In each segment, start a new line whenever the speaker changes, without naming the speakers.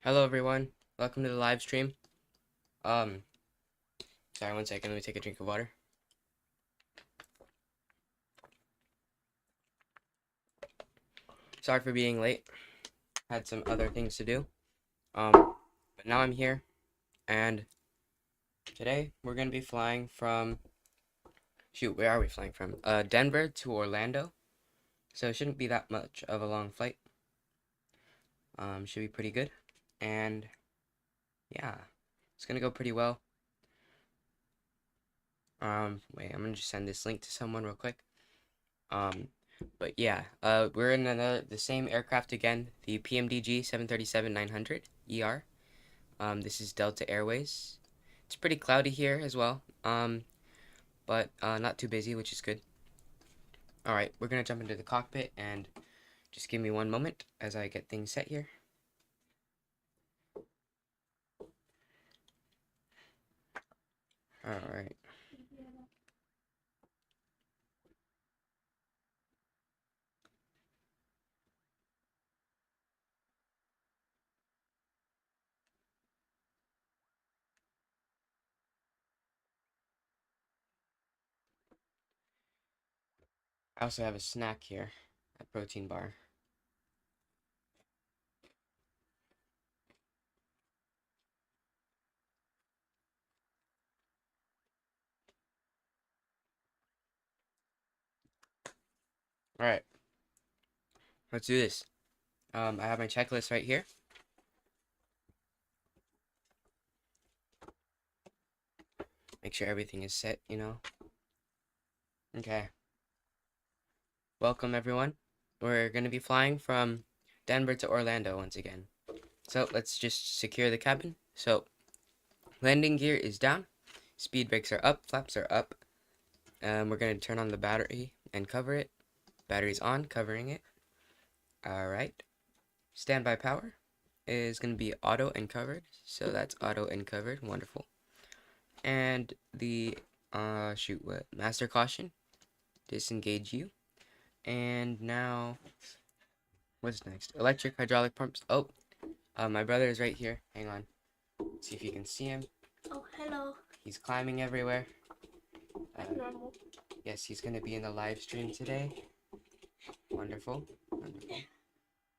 Hello everyone, welcome to the live stream. Um, Sorry, one second, let me take a drink of water. Sorry for being late, had some other things to do. But now I'm here, and today we're gonna be flying from, where are we flying from? Denver to Orlando, so it shouldn't be that much of a long flight. Should be pretty good, and yeah, it's gonna go pretty well. Wait, I'm gonna just send this link to someone real quick. But yeah, we're in the same aircraft again, the PMDG 737-900 ER. This is Delta Airways. It's pretty cloudy here as well. But not too busy, which is good. All right, we're gonna jump into the cockpit and just give me one moment as I get things set here. All right. I also have a snack here, a protein bar. All right, let's do this. I have my checklist right here. Make sure everything is set, Okay. Welcome everyone. We're gonna be flying from Denver to Orlando once again. So let's just secure the cabin. So landing gear is down, speed brakes are up, flaps are up. We're gonna turn on the battery and cover it. Battery's on, covering it. Alright. Standby power is gonna be auto and covered. So that's auto and covered. Wonderful. And the master caution. Disengage you. And now what's next? Electric hydraulic pumps. Oh, my brother is right here. Hang on. See if you can see him.
Oh, hello.
He's climbing everywhere.
Normal.
Yes, he's going to be in the live stream today. Wonderful. Wonderful.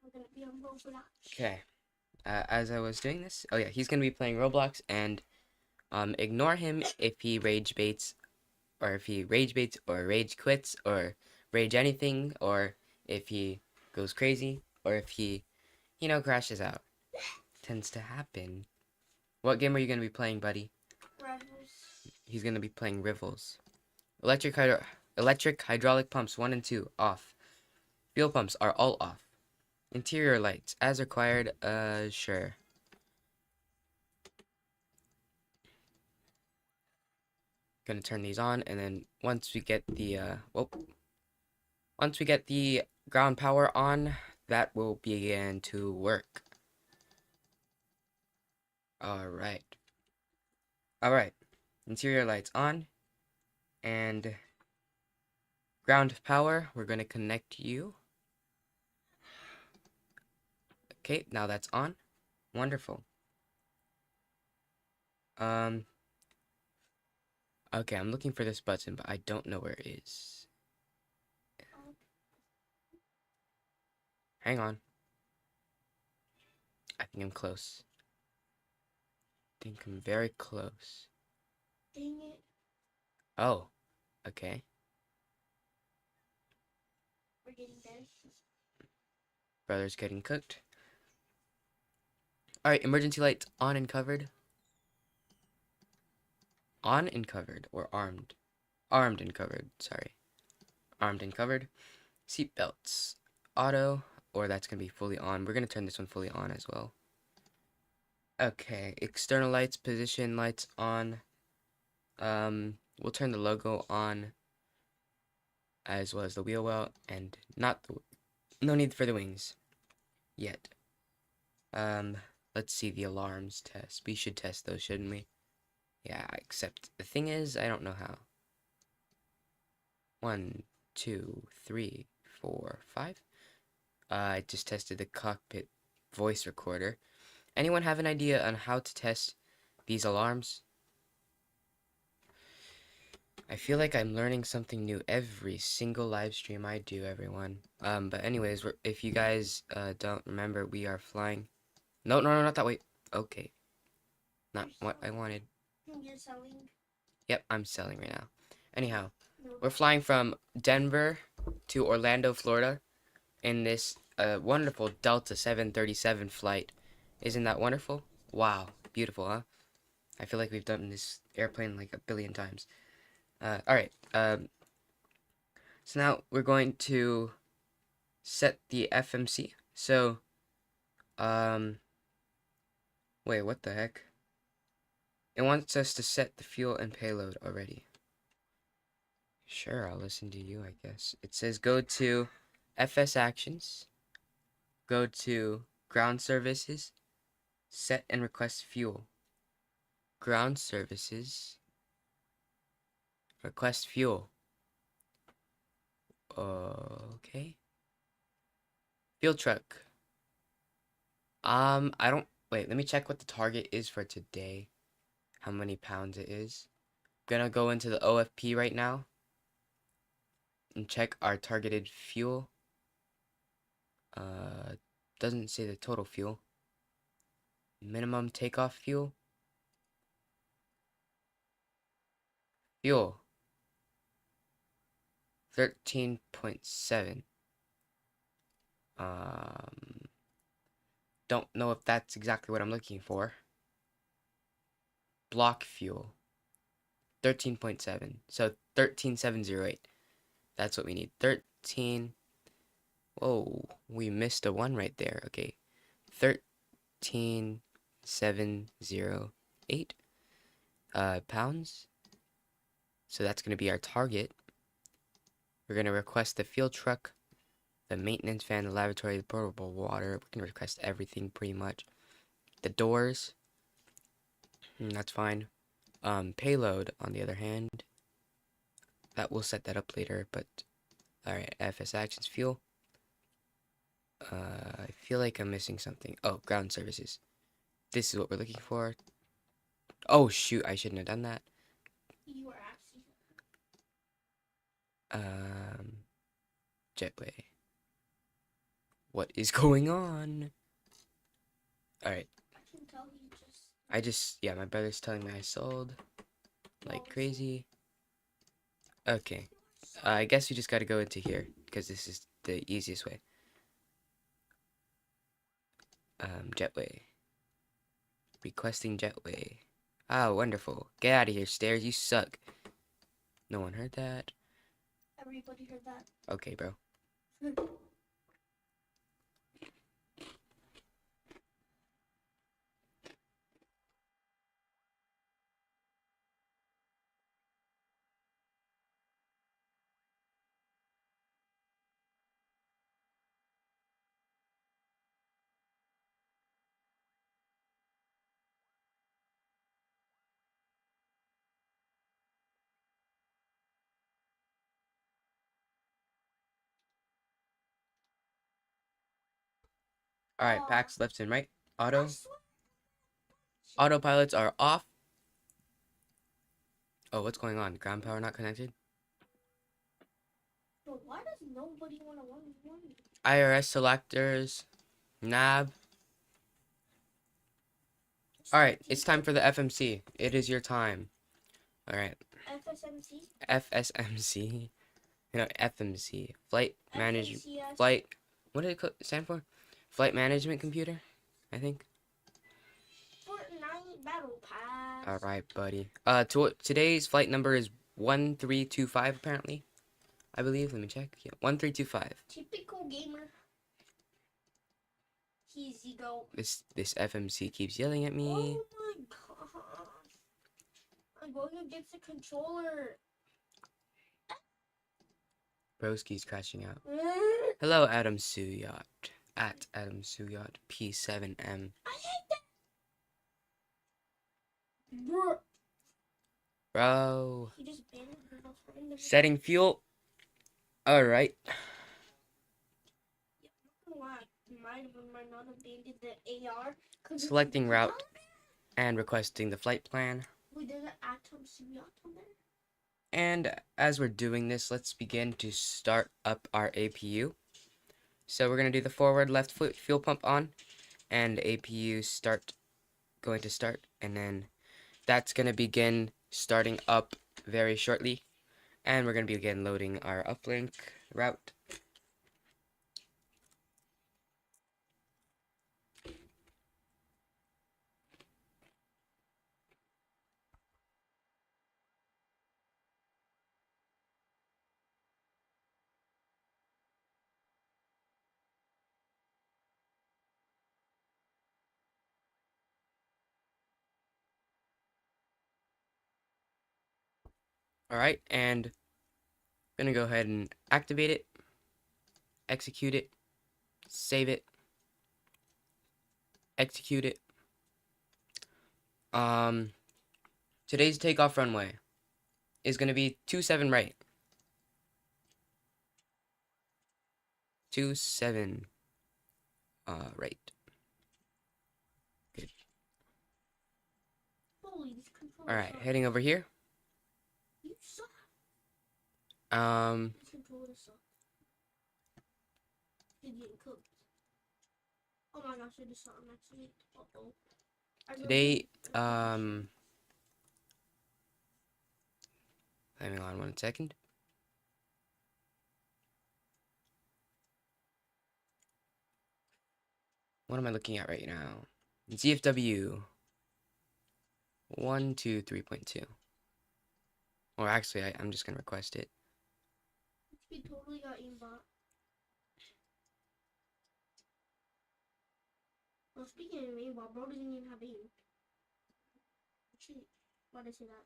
I'm gonna be on Roblox.
Okay. As I was doing this, oh yeah, he's going to be playing Roblox, and ignore him if he rage baits, or if he rage baits, or rage quits, or rage anything, or if he goes crazy, or if he, crashes out. Tends to happen. What game are you going to be playing, buddy?
Rivals.
He's going to be playing Rivals. Electric hydraulic pumps 1 and 2 off. Fuel pumps are all off. Interior lights as required. Sure. Gonna turn these on, and then once we get the ground power on, that will begin to work. All right. All right. Interior lights on, and ground power. We're gonna connect you. Okay, now that's on. Wonderful. Okay, I'm looking for this button, but I don't know where it is. Hang on. I think I'm close. I think I'm very close.
Dang it.
Oh, okay.
We're getting there.
Brother's getting cooked. Alright, emergency lights on and covered. On and covered, or armed. Armed and covered, sorry. Armed and covered. Seat belts. Auto, or that's going to be fully on. We're going to turn this one fully on as well. Okay, external lights, position lights on. We'll turn the logo on, as well as the wheel well, and no need for the wings yet. Let's see the alarms test. We should test those, shouldn't we? Yeah, except the thing is, I don't know how. 1, 2, 3, 4, 5. I just tested the cockpit voice recorder, Anyone have an idea on how to test these alarms? I feel like I'm learning something new every single live stream I do, everyone. But anyways, if you guys don't remember, we are flying. No, no, no, not that way. Okay, not what I wanted.
You're selling.
Yep, I'm selling right now. Anyhow,
No.
we're flying from Denver to Orlando, Florida, in this wonderful Delta 737 flight. Isn't that wonderful? Wow, beautiful, huh? I feel like we've done this airplane like a billion times. All right. So now we're going to set the FMC. So, wait, what the heck? It wants us to set the fuel and payload already. Sure, I'll listen to you, I guess. It says go to FS Actions, go to Ground Services, set and request fuel. Ground Services, request fuel. Okay. Fuel truck. I don't, wait, let me check what the target is for today. How many pounds it is. Gonna go into the OFP right now and check our targeted fuel. Doesn't say the total fuel. Minimum takeoff fuel. Fuel. 13.7. Don't know if that's exactly what I'm looking for. Block fuel. 13.7. So 13708. That's what we need. 13. Whoa, we missed a 1 right there. Okay. 13708 pounds. So that's going to be our target. We're going to request the field truck, the maintenance van, the lavatory, the portable water. We can request everything pretty much. The doors, that's fine. Payload, on the other hand, that we'll set that up later. But alright, FS Actions fuel. I feel like I'm missing something. Oh, ground services. This is what we're looking for. Oh shoot, I shouldn't have done that.
You are actually.
Jetway. What is going on? Alright.
I can tell you just.
Yeah, my brother's telling me I sold like crazy. Okay. I guess we just gotta go into here because this is the easiest way. Jetway. Requesting jetway. Ah, wonderful. Get out of here, stairs. You suck. No one heard that.
Everybody heard that.
Okay, bro. Alright, packs left and right. Auto. Autopilots are off. Oh, what's going on? Ground power not connected?
But why does nobody want to one?
IRS selectors. Nav. Alright, it's time for the FMC. It is your time. Alright.
FSMC?
FSMC. No, FMC. Flight management.
FACS.
Flight. What did it stand for? Flight management computer, I think.
Fortnite Battle Pass.
Alright, buddy. Today's flight number is 1325, apparently. I believe. Let me check. Yeah, 1325.
Typical gamer. Easy go.
This FMC keeps yelling at me.
Oh my god. I'm going against the controller.
Broski's crashing out. Hello, Adam Suyat. At Adam Suyat P7M.
I hate that. Bruh.
Bro.
He just banned her friend.
Setting fuel. Alright.
Might not have abandoned the AR
selecting route, and requesting the flight plan.
Wait, there's an atom symbiote on there?
And as we're doing this, let's begin to start up our APU. So we're going to do the forward left fuel pump on, and APU going to start, and then that's going to begin starting up very shortly. And we're going to begin loading our uplink route. Alright, and I'm going to go ahead and activate it, execute it, save it, execute it. Today's takeoff runway is going to be 27 right. 27 right. Good.
Holy, this controller
Alright,
sucks.
heading over here.
You suck.
Um,
This controller sucks. You're getting cooked. Oh my gosh, I just saw an accident. Uh-oh.
today, hang on 1 second. What am I looking at right now? ZFW 123.2. Or actually, I'm just gonna request it.
We totally got aimbot. Well, speaking of aimbot, bro doesn't even have aim. Shit. Why'd I say that?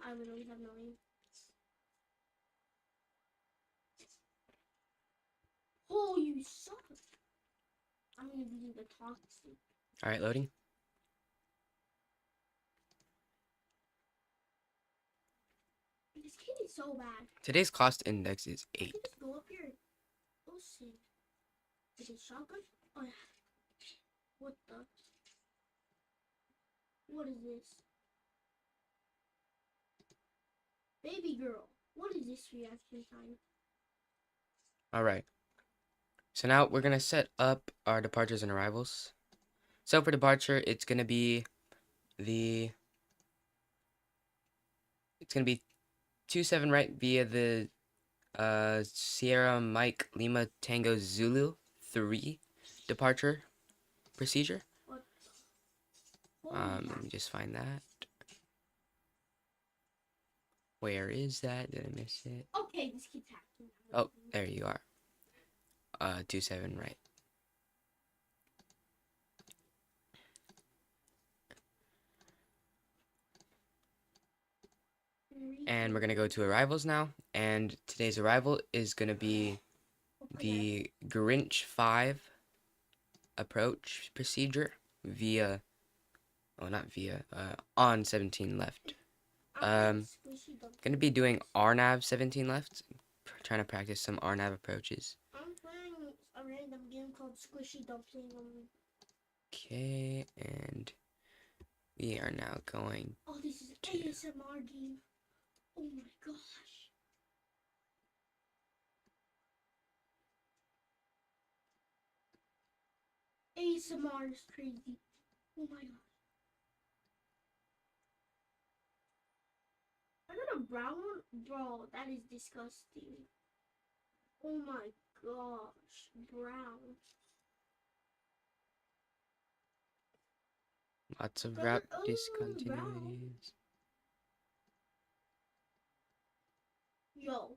I literally have no aim. Oh, you suck. I'm gonna be the toxic.
Alright, loading.
This kid is so bad.
Today's cost index is
I
8.
can just go up here. Oh, shit. Is it shotgun? Oh, yeah. What the? What is this? Baby girl. What is this reaction time?
Alright. So now we're gonna set up our departures and arrivals. So for departure, it's gonna be 27 right via the Sierra Mike Lima Tango Zulu 3 departure procedure.
What the? Holy
Let me just find that. Where is that? Did I miss it?
Okay, this kid's hacking.
Oh, there you are. 27 right. And we're gonna go to arrivals now. And today's arrival is gonna be the Grinch 5 approach procedure via, oh not via, on 17 left. Gonna be doing RNAV 17 left. Trying to practice some RNAV approaches.
I'm playing a random game called Squishy Dumpling.
Okay, and we are now going.
Oh, this is an ASMR game. Oh my gosh. ASMR is crazy. Oh my gosh. I got a brown one? Bro, that is disgusting. Oh my gosh. Brown.
Lots of
But
route
brown.
discontinuities.
Yo.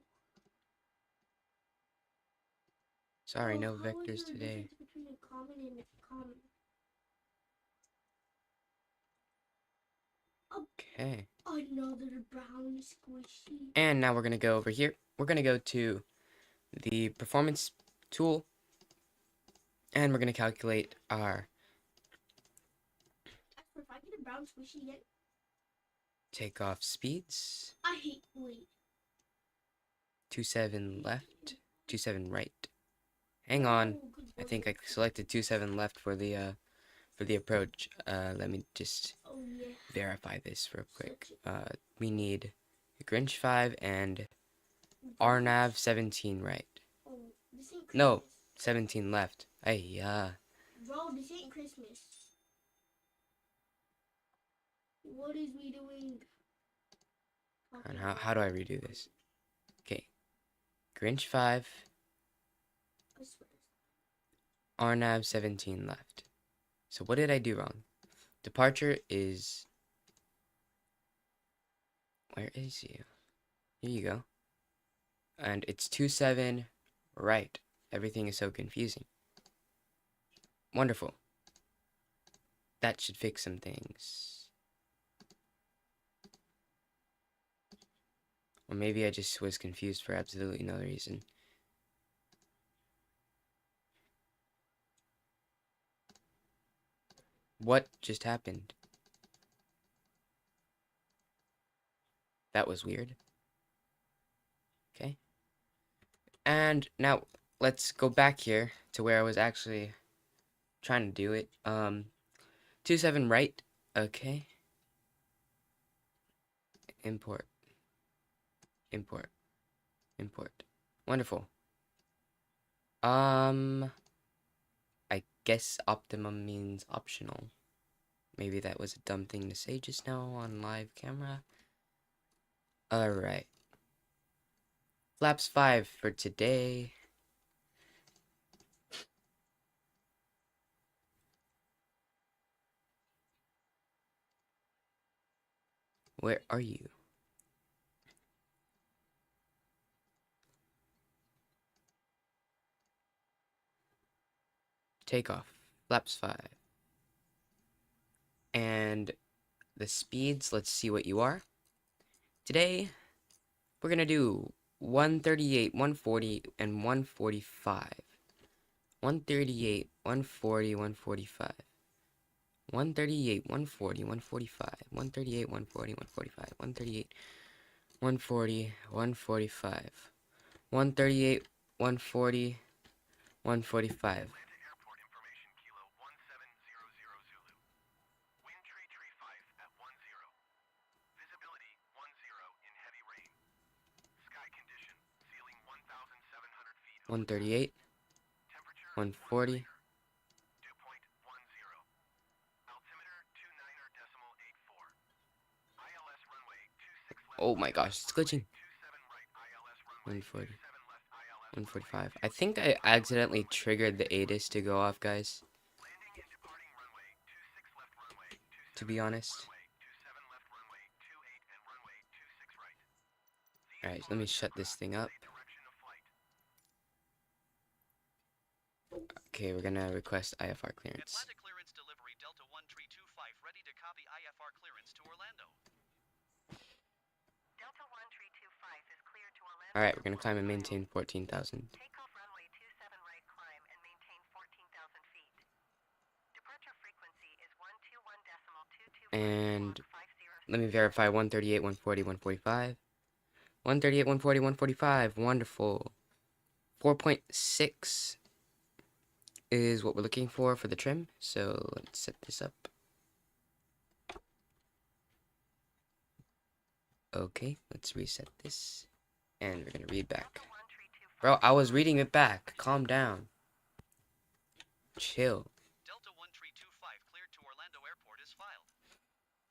Sorry,
Bro,
no
how is
vectors
there a
today.
difference between a common and a common?
Okay.
Another brown squishy.
And now we're gonna go over here. We're gonna go to the performance tool, and we're gonna calculate our
If I get a brown squishy again,
takeoff speeds.
I hate. Wait.
27 left, 27 right. Hang on.
Oh, good
I think I
budget.
selected 27 left for the for the approach, let me just
Oh yeah.
verify this real quick.
Such
We need Grinch 5 and
a-
RNAV 17 right.
Oh, this ain't Christmas.
No, 17 left. Hey,
Bro, this ain't Christmas. What is we doing?
and how do I redo this? Okay, Grinch 5,
I swear.
RNAV 17 left. So what did I do wrong? Departure is... Where is he? Here you go. And it's 27 right. Everything is so confusing. Wonderful. That should fix some things. Or maybe I just was confused for absolutely no reason. What just happened? That was weird. Okay. And now let's go back here to where I was actually trying to do it. 27 right. Okay. Import. Import. Import. Wonderful. I guess optimum means optional. Maybe that was a dumb thing to say just now on live camera. Alright. Flaps 5 for today. Where are you? Takeoff. Flaps 5. And the speeds, let's see what you are. Today, we're gonna do 138, 140, and 145. 138, 140, 145. 138, 140, 145. 138, 140, 145. 138, 140, 145. 138, 140, 145. One 38, 140. Oh my gosh, it's glitching. 140, 145. I think I accidentally triggered the ATIS to go off, guys. To be honest. Alright, let me shut this thing up. Okay, we're gonna request IFR clearance.
Atlantic clearance delivery Delta 1325 ready to copy IFR clearance to Orlando. Delta 1325 is cleared to Orlando.
Alright, we're gonna climb and maintain 14,000.
Takeoff runway 27 right climb and maintain 14,000 feet. Departure frequency is 121.225.
And let me verify 138, 140, 145. 138, 140, 145. Wonderful. 4.6 is what we're looking for the trim. So let's set this up. Okay, let's reset this. And we're gonna read back. Bro, I was reading it back. Calm down. Chill.
Delta 1325 cleared to Orlando Airport is filed.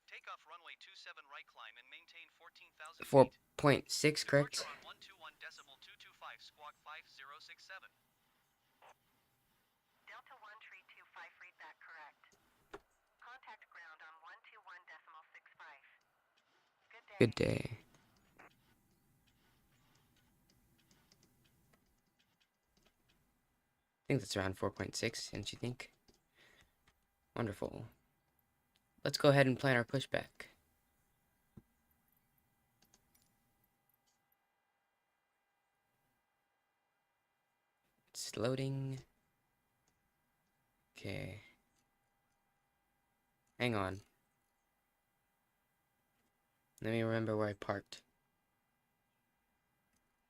Takeoff runway 27 right climb and maintain 14,000 feet.
4.6, correct?
Departure on 121.225 squawk 5067. Delta 1325 readback correct. Contact ground on 121.65.
Good day. I think that's around 4.6, don't you think? Wonderful. Let's go ahead and plan our pushback. It's loading. Okay. Hang on. Let me remember where I parked.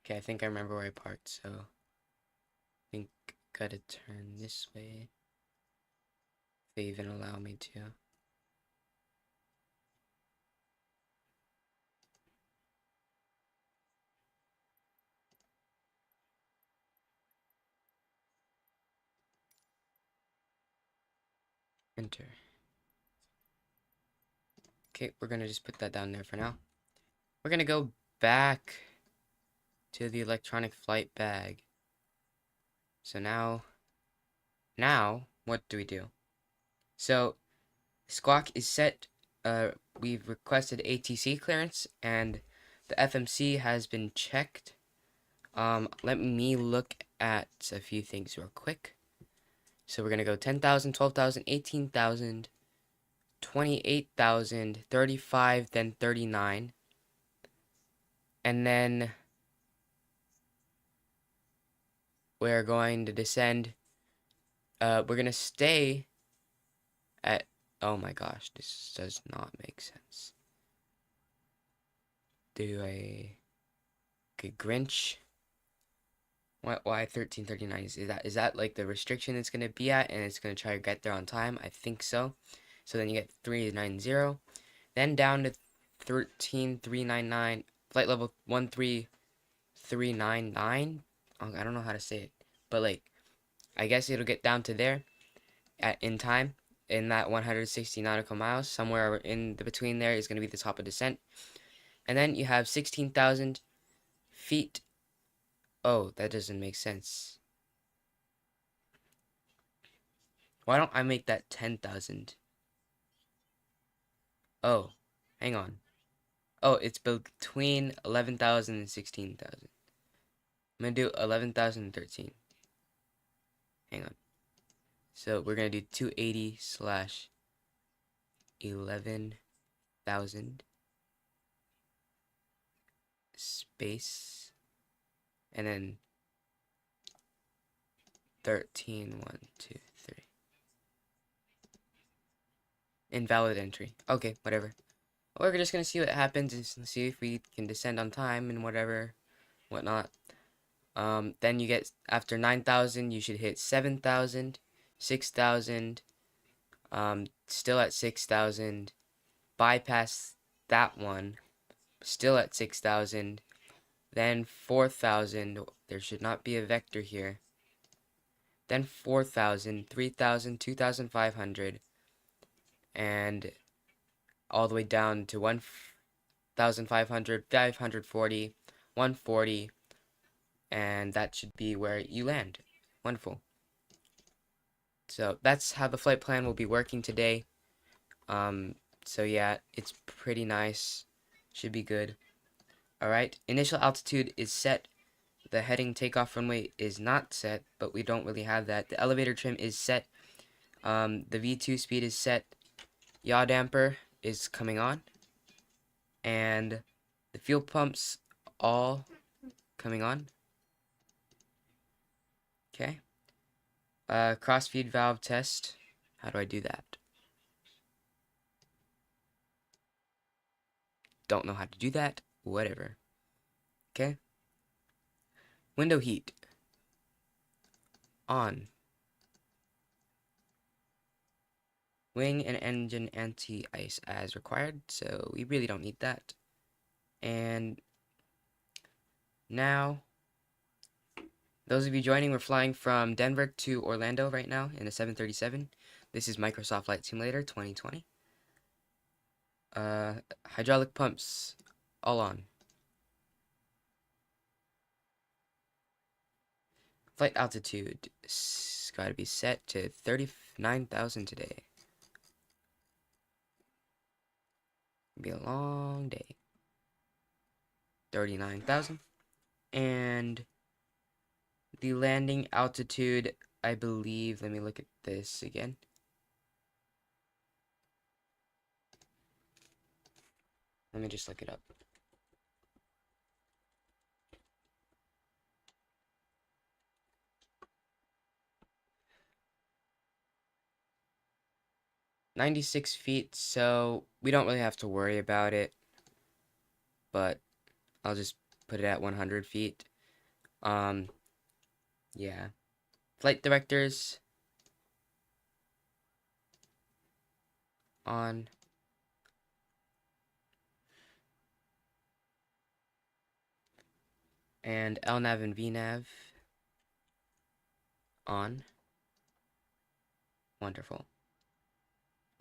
Okay, I think I remember where I parked, so I think gotta turn this way. I they even allow me to. Enter. Okay, we're gonna just put that down there for now. We're gonna go back to the electronic flight bag. So now, what do we do? So, squawk is set. We've requested ATC clearance, and the FMC has been checked. Let me look at a few things real quick. So we're gonna go 10,000, 12,000, 18,000, 28,000, 35, then 39. And then we're going to descend. We're gonna stay at, oh my gosh, this does not make sense. Do a okay, Grinch. Why 1339? Is that like the restriction it's gonna be at, and it's gonna try to get there on time? I think so. So then you get 390, then down to 13399, flight level 13399. I don't know how to say it, but like I guess it'll get down to there in time, in that 160 nautical miles. Somewhere in the between there is going to be the top of descent. And then you have 16,000 feet. Oh, that doesn't make sense. Why don't I make that 10,000? Oh, hang on. Oh, it's between 11,000 and 16,000. I'm going to do 11,013. Hang on. So we're going to do 280 slash 11,000 space, and then 13, 1, 2, 3. Invalid entry. Okay, whatever. We're just gonna see what happens and see if we can descend on time and whatnot. Then you get, after 9,000, you should hit 7,000, 6,000, still at 6,000, bypass that one, still at 6,000, then 4,000, there should not be a vector here, then 4,000, 3,000, 2,500, and all the way down to 1,500, 540, 140, and that should be where you land. Wonderful. So that's how the flight plan will be working today. So yeah, it's pretty nice. Should be good. Alright, initial altitude is set. The heading takeoff runway is not set, but we don't really have that. The elevator trim is set. The V2 speed is set. Yaw damper is coming on. And the fuel pumps all coming on. Okay. Cross-feed valve test. How do I do that? Don't know how to do that. Whatever. Okay. Window heat. On. Wing and engine anti-ice as required, so we really don't need that. And now, those of you joining, we're flying from Denver to Orlando right now in a 737. This is Microsoft Flight Simulator 2020. Hydraulic pumps all on. Flight altitude is got to be set to 39,000 today. It'll be a long day. 39,000. And the landing altitude, I believe, let me look at this again. Let me just look it up. $96 feet, so we don't really have to worry about it. But I'll just put it at 100 feet. Yeah. Flight directors. on. And LNAV and VNAV on. Wonderful.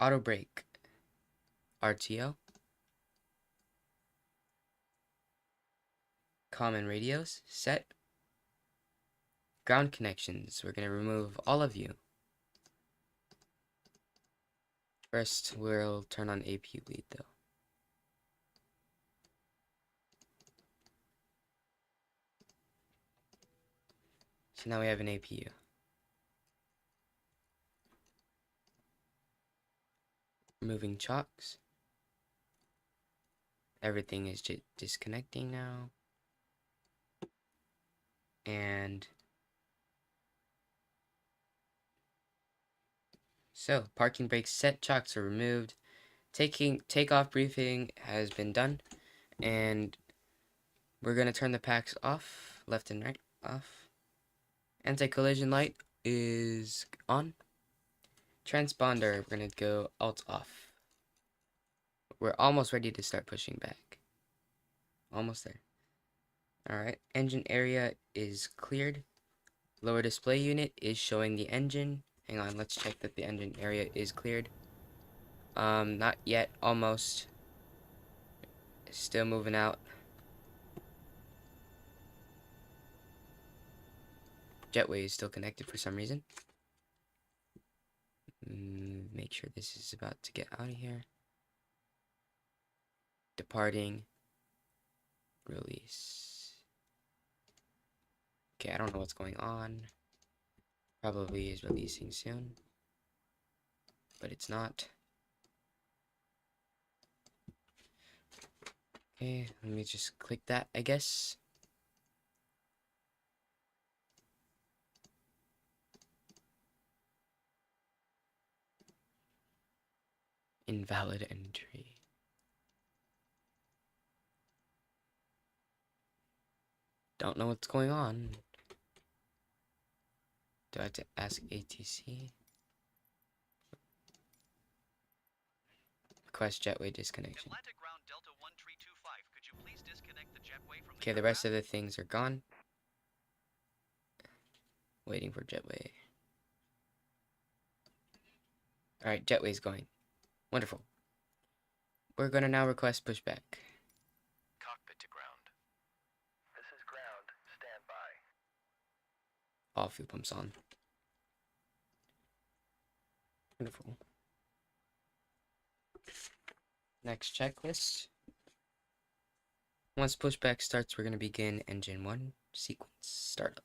Auto brake. RTO. Common radios set. Ground connections. We're going to remove all of you. First, we'll turn on APU lead though. So now we have an APU. Removing chocks. Everything is disconnecting now. And so parking brakes set, chocks are removed. Takeoff briefing has been done, and we're gonna turn the packs off, left and right off. Anti-collision light is on. Transponder, we're gonna go alt off. We're almost ready to start pushing back. Almost there. Alright, engine area is cleared. Lower display unit is showing the engine. Hang on, let's check that the engine area is cleared. Not yet, almost. Still moving out. Jetway is still connected for some reason. Make sure this is about to get out of here. Departing. Release. Okay, I don't know what's going on. Probably is releasing soon. But it's not. Okay, let me just click that, I guess. Invalid entry. Don't know what's going on. Do I have to ask ATC? Request jetway disconnection. Okay, the rest of the things are gone. Waiting for jetway. Alright, jetway's going. Wonderful. We're gonna now request pushback.
Cockpit to ground. This is ground. Stand by.
All fuel pumps on. Wonderful. Next checklist. Once pushback starts, we're going to begin engine 1 sequence startup.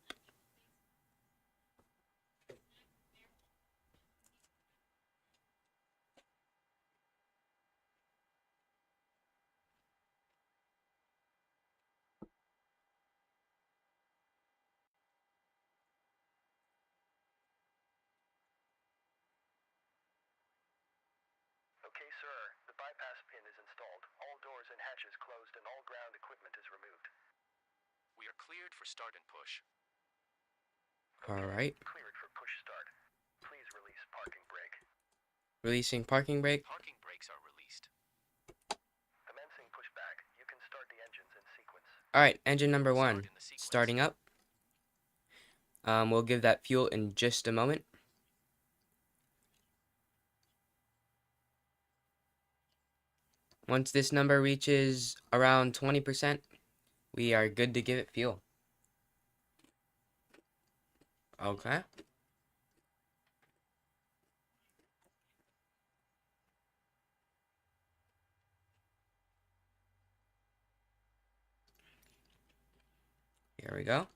Okay, sir. The bypass pin is installed. All doors and hatches closed and all ground equipment is removed. We are cleared for start and push.
Alright.
Cleared for push start. Please release parking brake.
Releasing parking brake.
Parking brakes are released. Commencing pushback. You can start the engines in sequence.
Alright, engine number 1 starting up. We'll give that fuel in just a moment. Once this number reaches around 20%, we are good to give it fuel. Okay. Here we go.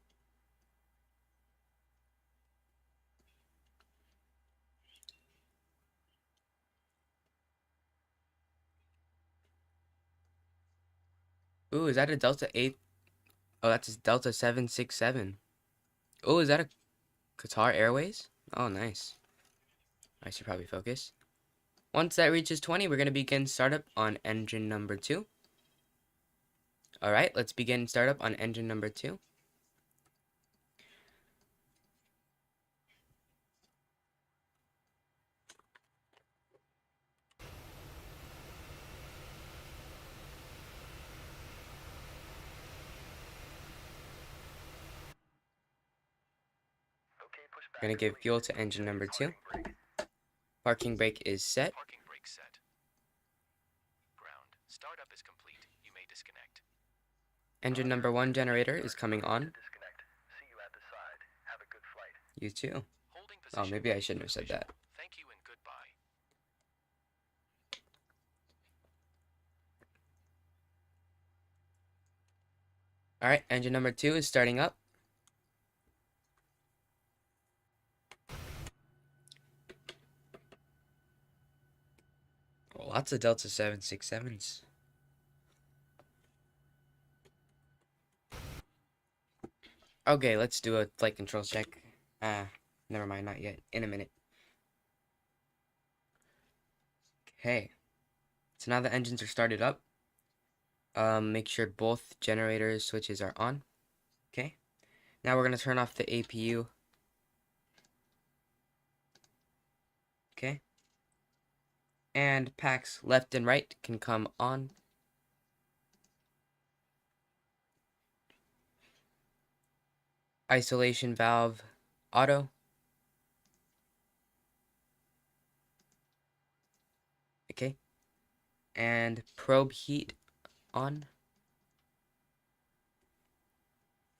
Ooh, is that a Delta 8? Oh, that's a Delta 767. Oh, is that a Qatar Airways? Oh, nice. I should probably focus. Once that reaches 20, we're going to begin startup on engine number 2. Alright, let's begin startup on engine number 2.
pushback
We're gonna give
complete.
fuel to engine number 2.
Parking brake.
Parking brake is set.
Parking brake set. Ground. Startup is complete. You may disconnect.
Engine number 1 generator is coming on.
Disconnect. See you at the side. Have a good flight.
You too.
Holding
Oh,
position.
maybe I shouldn't have said that.
Thank you and goodbye.
Alright, engine number 2 is starting up. Oh, lots of Delta 767s. Okay, let's do a flight control check. Never mind, not yet. In a minute. Okay. So now the engines are started up. Make sure both generator switches are on. Okay. Now we're gonna turn off the APU. Okay. And packs left and right can come on. Isolation valve auto. Okay. And probe heat on.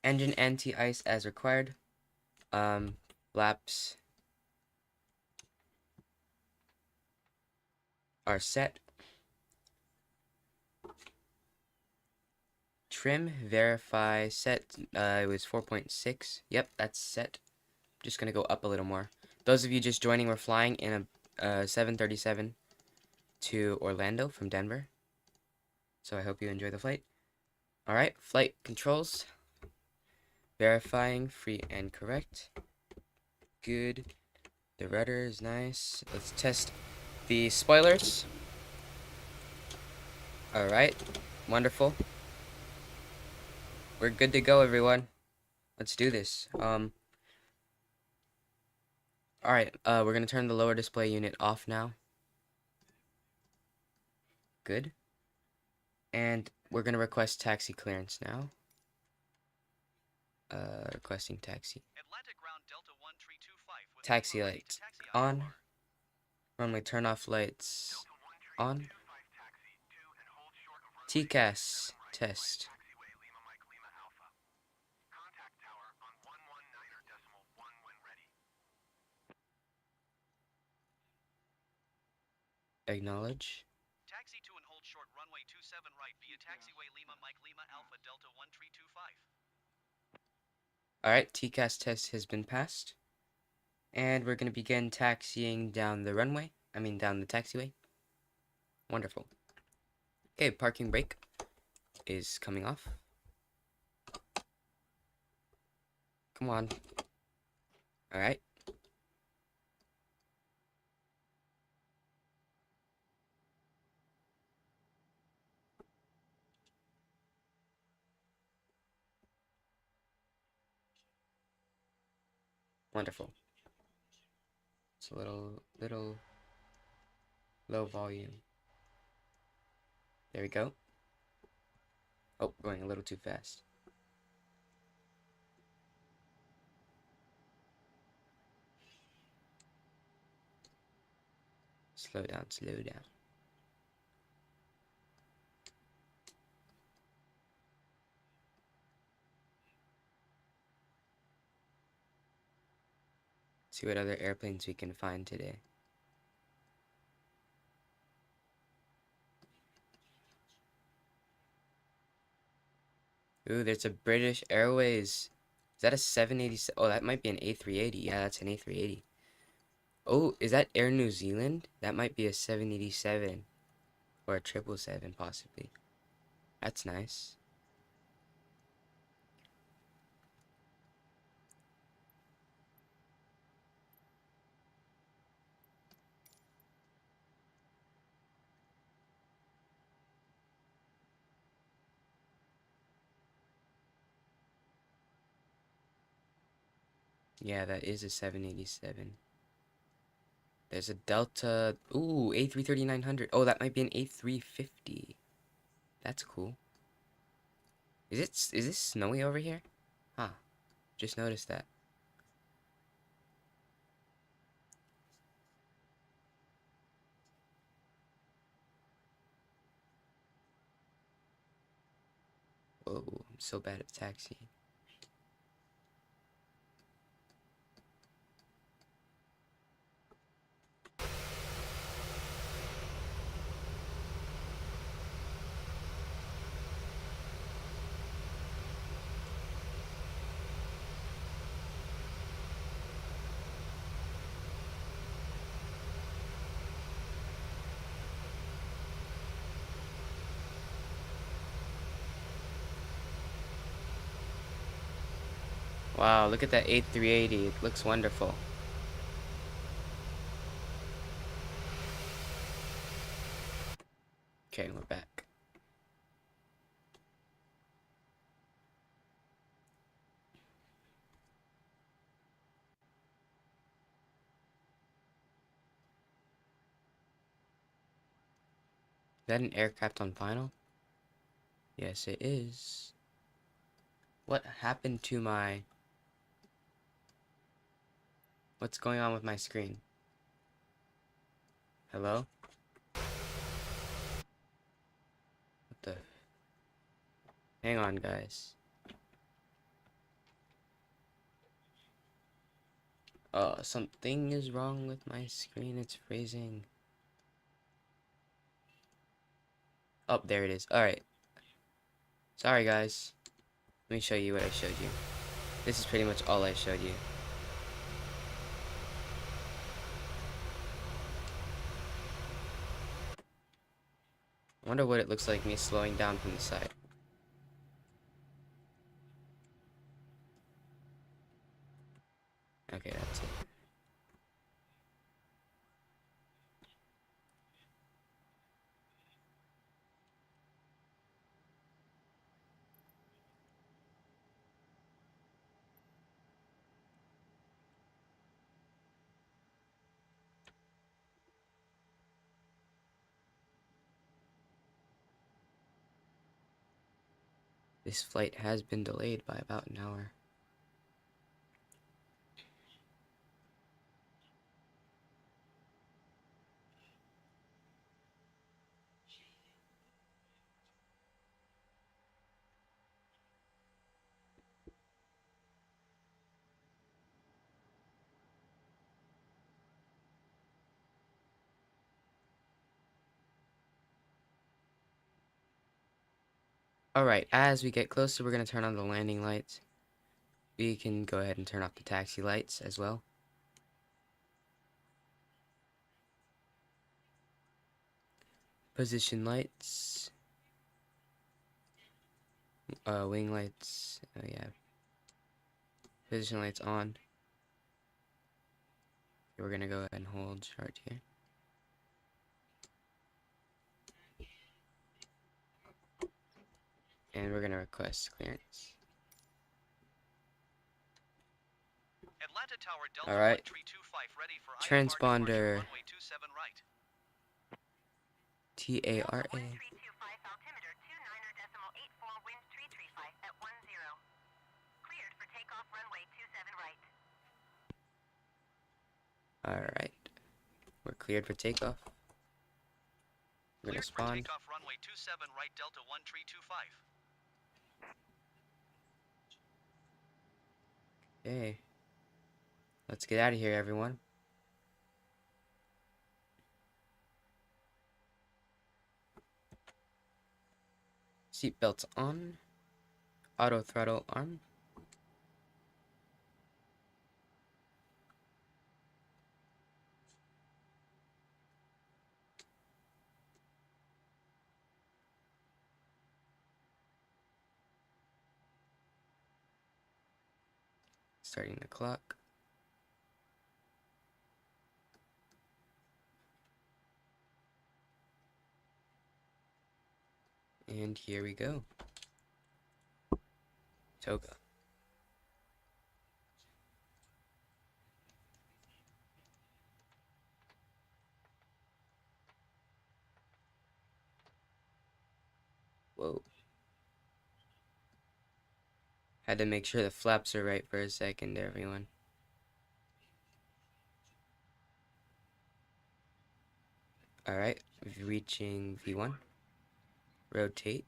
Engine anti-ice as required. Flaps are set. Trim, verify, set. It was 4.6. Yep, that's set. Just gonna go up a little more. Those of you just joining, we're flying in a 737 to Orlando from Denver. So I hope you enjoy the flight. Alright, flight controls. Verifying, free and correct. Good. The rudder is nice. Let's test the spoilers. Alright, wonderful. We're good to go, everyone. Let's do this. Alright, we're gonna turn the lower display unit off now. Good. And we're gonna request taxi clearance now. Requesting taxi. Taxi lights on. Runway turn off lights on. TCAS test. Acknowledge.
Taxi to and hold short runway 27 right via taxiway Lima Mike Lima Alpha Delta 1325.
Alright, TCAS test has been passed. And we're going to begin taxiing down the runway. Down the taxiway. Wonderful. Okay, parking brake is coming off. Come on. Alright. Wonderful. It's a little low volume. There we go. Oh, going a little too fast. Slow down, slow down. See what other airplanes we can find today. Ooh, there's a British Airways. Is that a 787? Oh, that might be an A380. Yeah, that's an A380. Oh, is that Air New Zealand? That might be a 787. Or a 777, possibly. That's nice. Yeah, that is a 787. There's a Delta. Ooh, A330-900. Oh, that might be an A350. That's cool. Is this snowy over here? Huh. Just noticed that. Whoa, I'm so bad at taxiing. Wow, look at that A380. It looks wonderful. Okay, we're back. Is that an aircraft on final? Yes, it is. What happened to my... What's going on with my screen? Hello? What the... Hang on, guys. Something is wrong with my screen. It's freezing. Oh, there it is. Alright. Sorry, guys. Let me show you what I showed you. This is pretty much all I showed you. I wonder what it looks like me slowing down from the side. Okay, that's it. This flight has been delayed by about an hour. Alright, as we get closer, we're going to turn on the landing lights. We can go ahead and turn off the taxi lights as well. Position lights. Wing lights. Oh yeah. Position lights on. We're going to go ahead and hold chart here. And we're going to request clearance.
Atlanta Tower Delta
All right.
1325 ready for
Transponder.
runway 27 right.
TARA.
1325 altimeter 29.84 wind 335 at 10. Cleared for takeoff runway 27 right.
Alright. We're cleared for takeoff. We're going to
Cleared for
spawn.
takeoff runway 27 right Delta 1325.
Okay. Let's get out of here, everyone. Seatbelts on. Auto throttle on. Starting the clock. And here we go. Toga. Whoa. Had to make sure the flaps are right for a second, everyone. Alright, reaching V1. Rotate.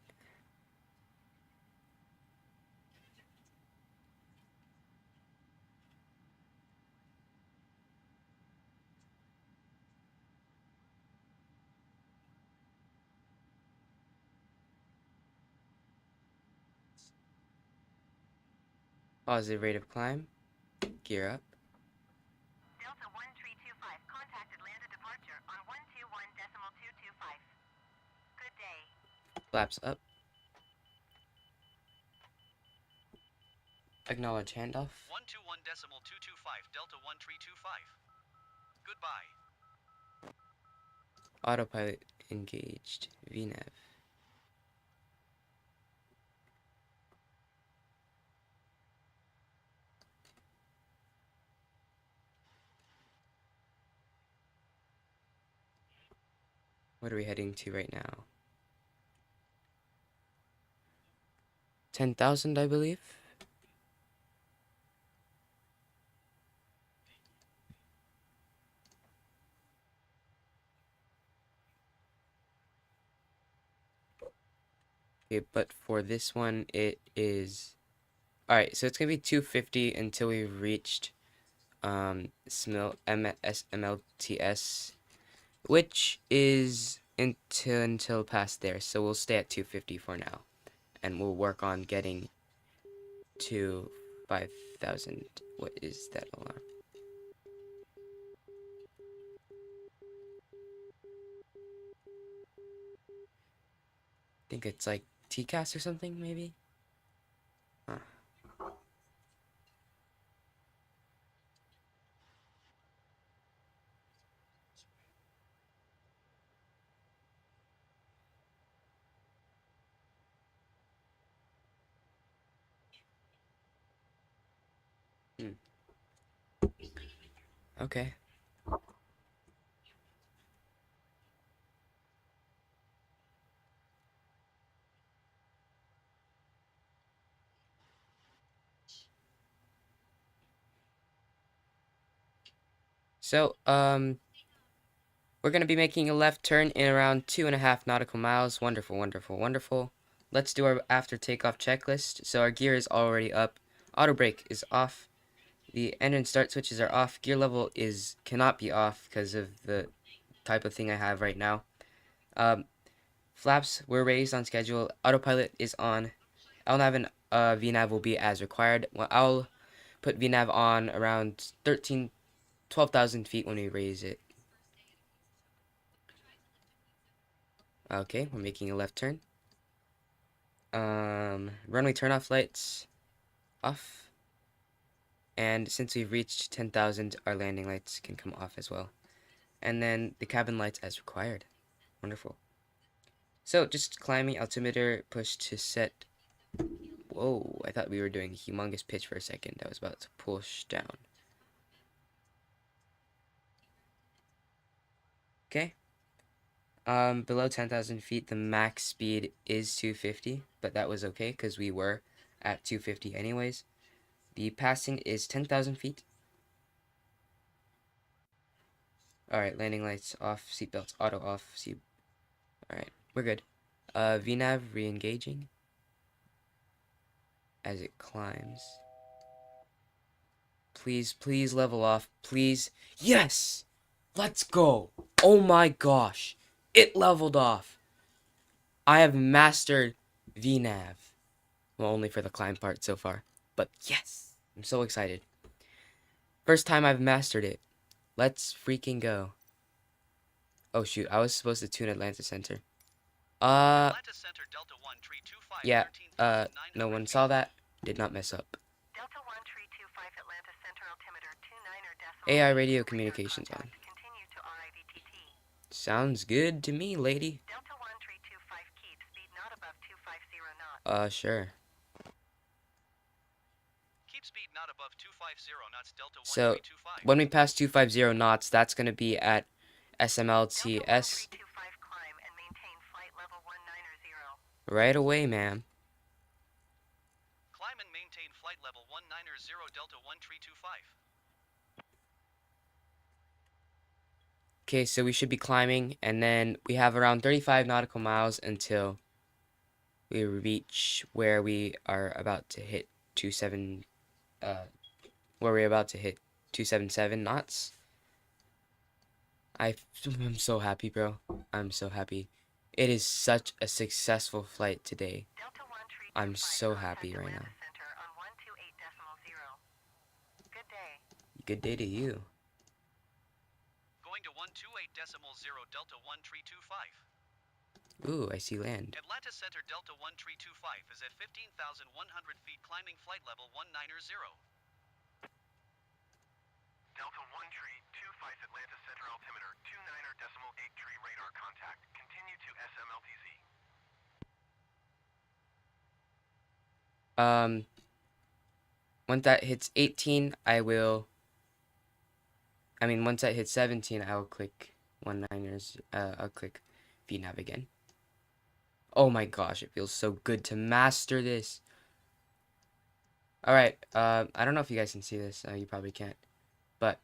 Positive rate of climb. Gear up.
Delta 1325 contacted landed departure on 121.225. Good day.
Flaps up. Acknowledge handoff.
121.225 Delta 1325. Goodbye.
Autopilot engaged. VNAV. What are we heading to right now? 10,000, I believe. Okay, but for this one, it is... Alright, so it's going to be 250 until we've reached MSMLTS, which is until past there. So we'll stay at 250 for now. And we'll work on getting to 5,000. What is that alarm? I think it's like TCAS or something, maybe? Huh. Okay. So, we're going to be making a left turn in around 2.5 nautical miles. Wonderful, wonderful, wonderful. Let's do our after takeoff checklist. So our gear is already up. Auto brake is off. The engine start switches are off. Gear level cannot be off because of the type of thing I have right now. Flaps were raised on schedule. Autopilot is on. LNAV and VNAV will be as required. Well, I'll put VNAV on around 12,000 feet when we raise it. Okay, we're making a left turn. Runway turnoff lights off. And since we've reached 10,000, our landing lights can come off as well. And then the cabin lights as required. Wonderful. So just climbing, altimeter push to set. Whoa, I thought we were doing humongous pitch for a second. I was about to push down. Okay. Below 10,000 feet, the max speed is 250, but that was okay because we were at 250 anyways. The passing is 10,000 feet. Alright, landing lights off, seatbelts auto off, Alright, we're good. VNAV re-engaging as it climbs. Please, please level off, please. Yes! Let's go! Oh my gosh! It leveled off! I have mastered VNAV. Well, only for the climb part so far. But yes! I'm so excited. First time I've mastered it. Let's freaking go. Oh shoot, I was supposed to tune Atlanta Center.
Atlanta Center Delta 1325.
Yeah, no one saw that. Did not mess up.
Delta 1325 Atlanta Center altimeter 29
AI radio communications on.
Continue to RIVTT.
Sounds good to me, lady.
Delta 1325 keep speed not above 250 knots.
Sure.
Keep speed not above 250 knots Delta 1325.
So, when we pass 250 knots, that's going to be at SMLTS.
Delta 1325 climb and maintain flight level 190.
Right away, ma'am.
Climb and maintain flight level 190 Delta 1325.
Okay, so we should be climbing, and then we have around 35 nautical miles until we reach where we are about to hit 277 knots. I'm so happy, bro. I'm so happy. It is such a successful flight today.
Delta 1325
I'm so happy right now.
Atlanta Center on
Good day to you.
Going to 128.0 Delta 1325.
Ooh, I see land.
Atlanta Center Delta 1325 is at 15,100 feet climbing flight level 190.
Delta 1325 Atlanta Center altimeter 29.83 radar contact. Continue to SMLTZ.
Once that hits 18, once that hits 17, I will click 19ers. I'll click VNav again. Oh my gosh, it feels so good to master this. Alright, I don't know if you guys can see this. You probably can't. But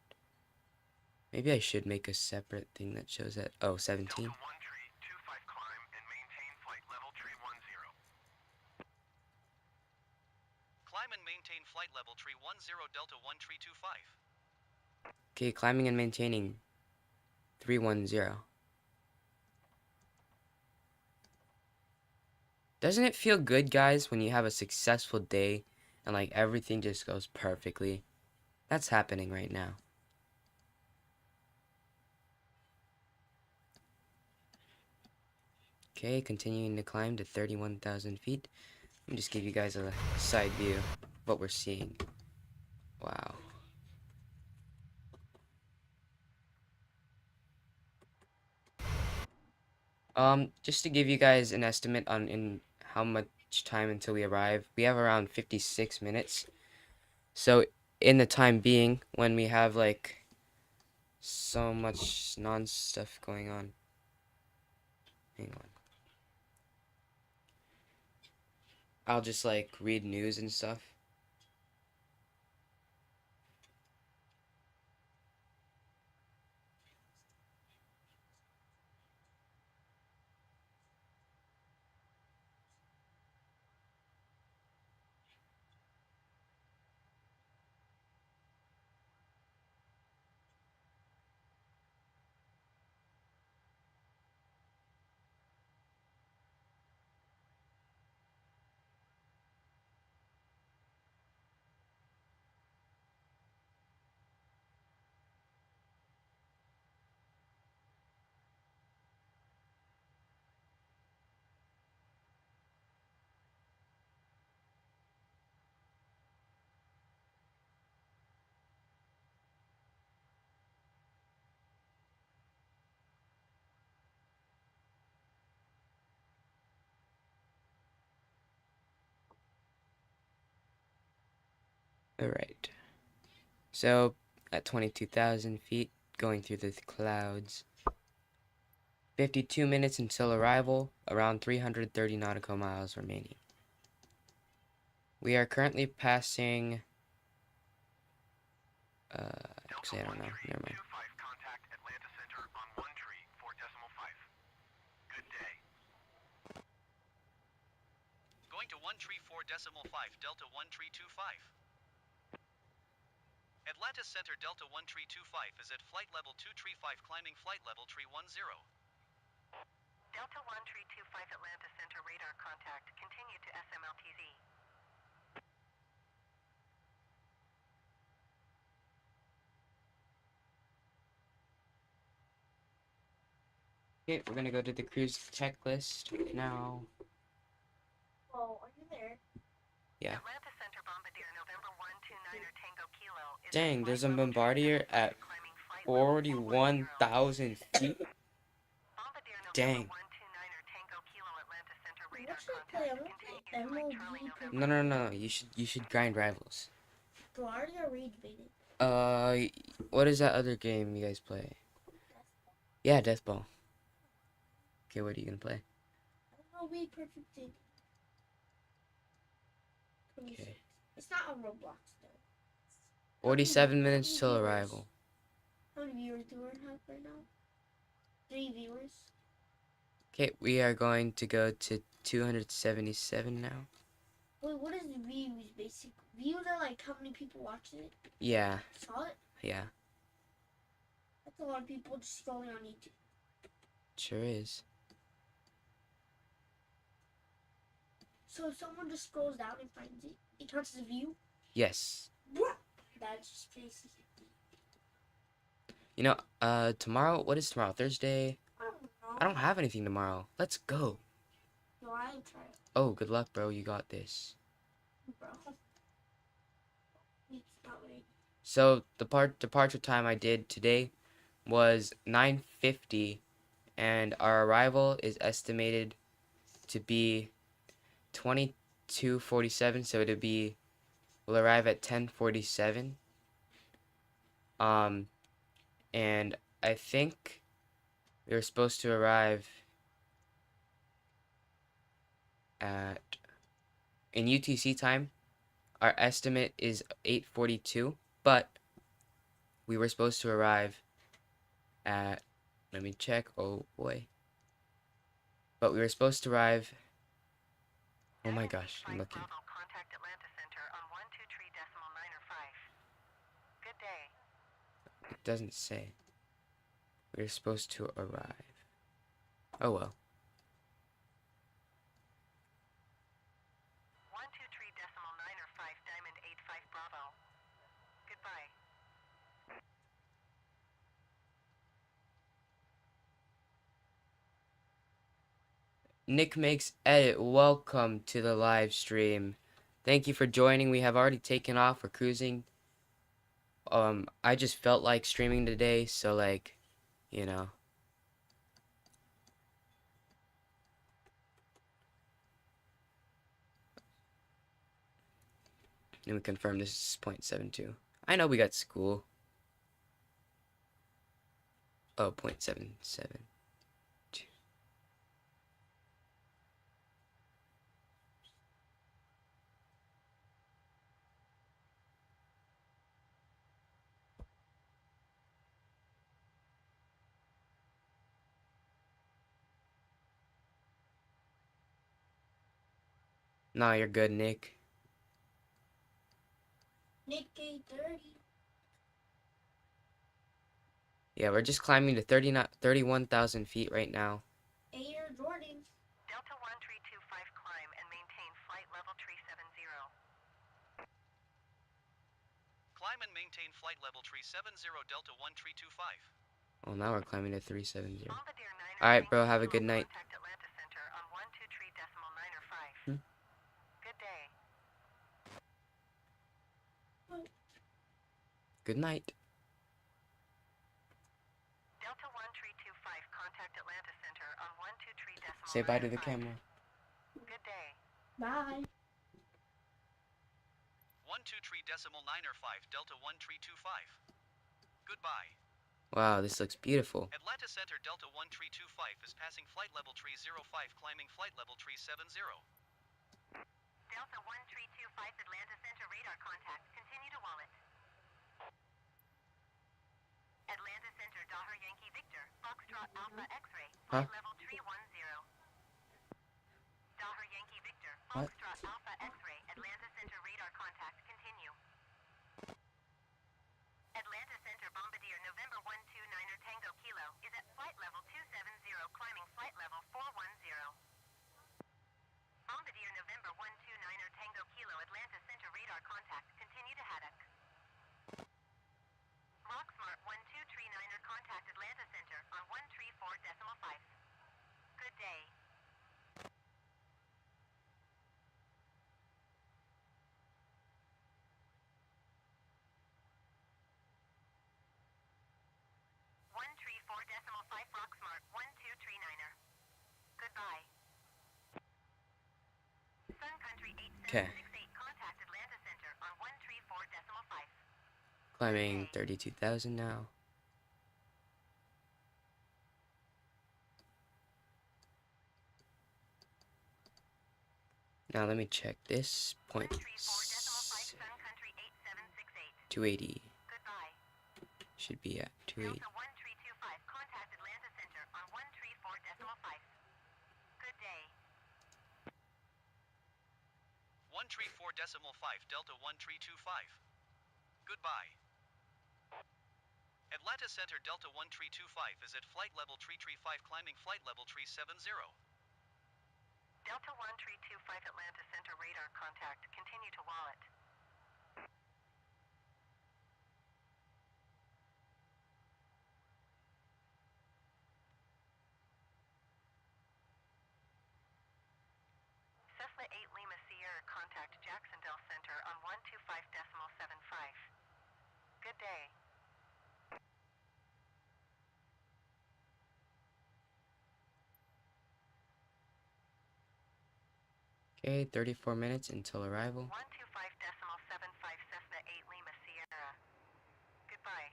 maybe I should make a separate thing that shows that. Oh, 17.
Delta 1325 climb and maintain flight level 310.
Climb and maintain flight level 310 Delta 1325.
Okay, climbing and maintaining 310. Doesn't it feel good, guys, when you have a successful day and like everything just goes perfectly? That's happening right now. Okay, continuing to climb to 31,000 feet. Let me just give you guys a side view of what we're seeing. Wow. Just to give you guys an estimate on in how much time until we arrive, we have around 56 minutes. So in the time being, when we have like so much non-stuff going on. Hang on. I'll just like read news and stuff. Alright. So at 22,000 feet, going through the clouds. 52 minutes until arrival, around 330 nautical miles remaining. We are currently passing... actually, I don't know. Never mind.
25 contact Atlanta Center on 134.5. Good day.
Going to 134.5 Delta 1325. Atlanta Center Delta 1325 is at flight level 235 climbing flight level 310.
Delta 1325 Atlanta Center radar contact. Continue to SMLTZ.
Okay, we're gonna go to the cruise checklist now.
Oh, are you there?
Yeah.
Atlanta Center Bombardier November 129er Tango Kilo is
Dang,
at
there's a
flight level
Bombardier
275
at
climbing flight level
41,000 feet.
Bombardier November
Dang.
129er Tango Kilo Atlanta Center
What
radar
should I play? I
contact.
want to play
Continue to Mike Charlie
MLB.
November.
No. You should grind rivals.
Bro, I already got rage baited.
What is that other game you guys play? Yeah, Death Ball. Okay, what are you gonna play?
I don't know, be perfect thing.
Okay.
It's not on Roblox though.
47
How
minutes
many
till
viewers?
arrival.
How many viewers do we have right now? 3 viewers.
Okay, we are going to go to 277 now.
Wait, what is views basic? Views are like how many people watching it?
Yeah,
Saw it?
yeah,
That's a lot of people just scrolling on YouTube.
sure is.
So if someone just scrolls down and finds it, it counts as a view?
Yes.
That's just crazy.
You know, tomorrow, what is tomorrow? Thursday?
I don't know.
I don't have anything tomorrow. Let's go.
No, I ain't try it,
Oh, good luck, bro. You got this.
bro. It's not ready.
So the departure time I did today was 9:50, and our arrival is estimated to be 22:47. So we'll arrive at 10:47. And I think we were supposed to arrive at in UTC time. Our estimate is 8:42, but we were supposed to arrive at, let me check. Oh boy. But we were supposed to arrive, oh my gosh, I'm looking.
Bravo, contact Atlanta Center on 123.905. Good day.
It doesn't say. We were supposed to arrive. Oh well.
123.905 Diamond 85 Bravo. Goodbye.
Nick Makes Edit, welcome to the live stream. Thank you for joining. We have already taken off. We're cruising. I just felt like streaming today, so like, you know. Let me confirm this is 0.72. I know we got school. Oh, 0.77. Nah, you're good, Nick.
Nick K30.
Yeah, we're just climbing to 31,000 feet right now.
Air Jordan.
Delta 1325 climb and maintain flight level 370.
Climb and maintain flight level 370 Delta 1325.
Oh, now we're climbing to 370.
Bombardier 9er
Alright, bro,
Tango
have a
Kilo,
good night.
contact Atlanta Center on 123.905. Good day.
Good night.
Delta 1325, contact Atlanta Center on 123.905.
Say bye to the camera.
Good day.
Bye.
123.905 Delta 1325. Goodbye.
Wow, this looks beautiful.
Atlanta Center Delta 1325 is passing flight level 305, climbing flight level 370.
Delta 1325 Atlanta Center radar contact. Continue to wallet. Atlanta Center Daher Yankee Victor, Foxtrot Alpha X-ray, flight level 310. Daher Yankee Victor,
What?
Foxtrot Alpha X-ray, Atlanta Center radar contact. Continue. Atlanta Center Bombardier November 129er Tango Kilo is at flight level 270, climbing flight level 410. Bombardier November 129er Tango Kilo Atlanta Center radar contact. Continue to Haddock. Rocksmart 1239er contact Atlanta Center on 134.5. Good day. One three four decimal five Rocksmart 1239er. Goodbye. Sun Country 8768 contact Atlanta Center on 134.5.
Climbing 32,000 now. Now let me check this.
134.5 Sun Country 8768.
280.
Goodbye.
Should be at 280.
Delta 1325 contact Atlanta Center on 134.5. Good day.
134.5 Delta 1325. Goodbye. Atlanta Center Delta 1325 is at flight level 335, climbing flight level 370.
Delta 1325 Atlanta Center radar contact. Continue to wallet. day.
Okay, 34 minutes until arrival.
125.75 Cessna 8 Lima Sierra. Goodbye.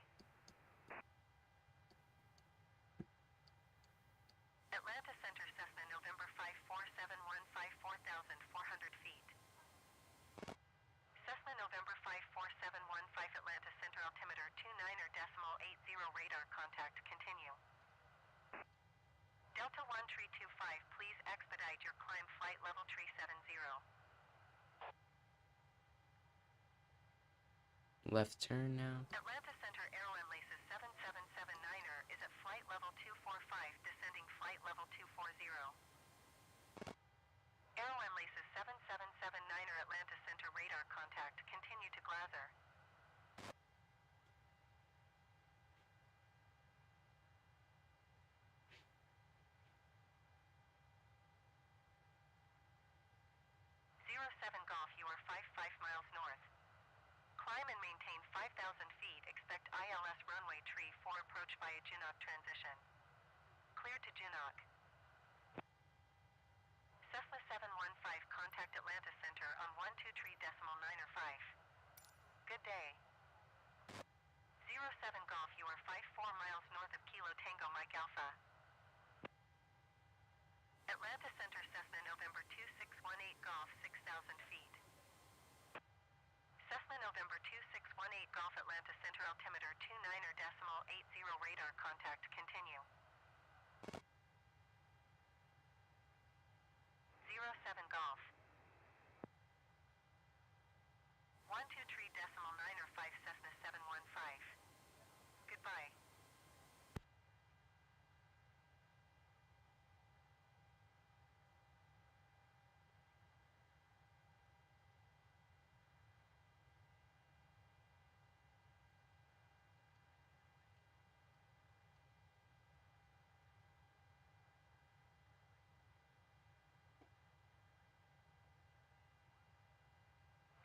Atlanta Center Cessna November 54715 4,400 feet. Cessna November 54715 Atlanta Center altimeter 29.80 radar contact continue. Delta 1325, please expedite your climb flight level 370.
Left turn now.
Atlanta Center Airline Laces 7779er is at flight level 245, descending flight level 240. Airline Laces 7779er Atlanta Center radar contact continue to Glazer. Zero 07 Golf, you are 55 miles north. Climb and maintain 5,000 feet. Expect ILS runway tree 4 approach via Chinook transition. Clear to Chinook. Cessna 715, contact Atlanta Center on 123.905. Good day. 07 Golf, you are 54 miles north of Kilo Tango Mike Alpha. Atlanta Center Cessna November 2618 Golf, 6,000 feet. Cessna November 2618 Golf Atlanta Center altimeter 29.80 radar contact continue. 07 Golf. 123.905 Cessna 715. Goodbye.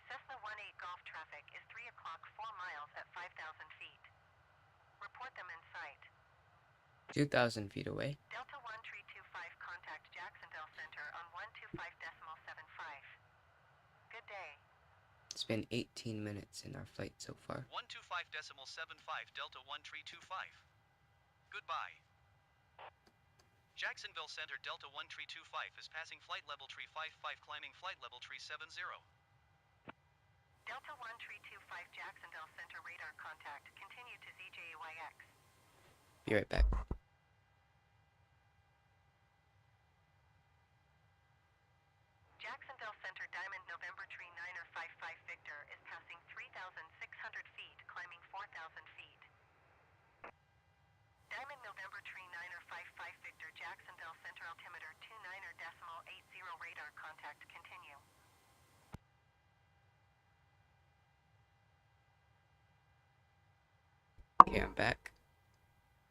Cessna 18 Golf traffic is 3 o'clock 4 miles at 5,000 feet. Report them in sight.
2,000 feet away.
Delta 1325, contact Jacksonville Center on 125.75. Good day.
It's been 18 minutes in our flight so far.
125.75 Delta 1325. Goodbye. Jacksonville Center Delta 1325 is passing flight level 355, climbing flight level 370.
Delta 1325 Jacksonville Center radar contact continue to ZJAYX.
Be right back.
Jacksonville Center Diamond November Tree 9er 55 Victor is passing 3,600 feet, climbing 4,000 feet. Diamond November Tree 9er 55 Victor Jacksonville Center altimeter 29.80 radar contact continue.
Okay, I'm back.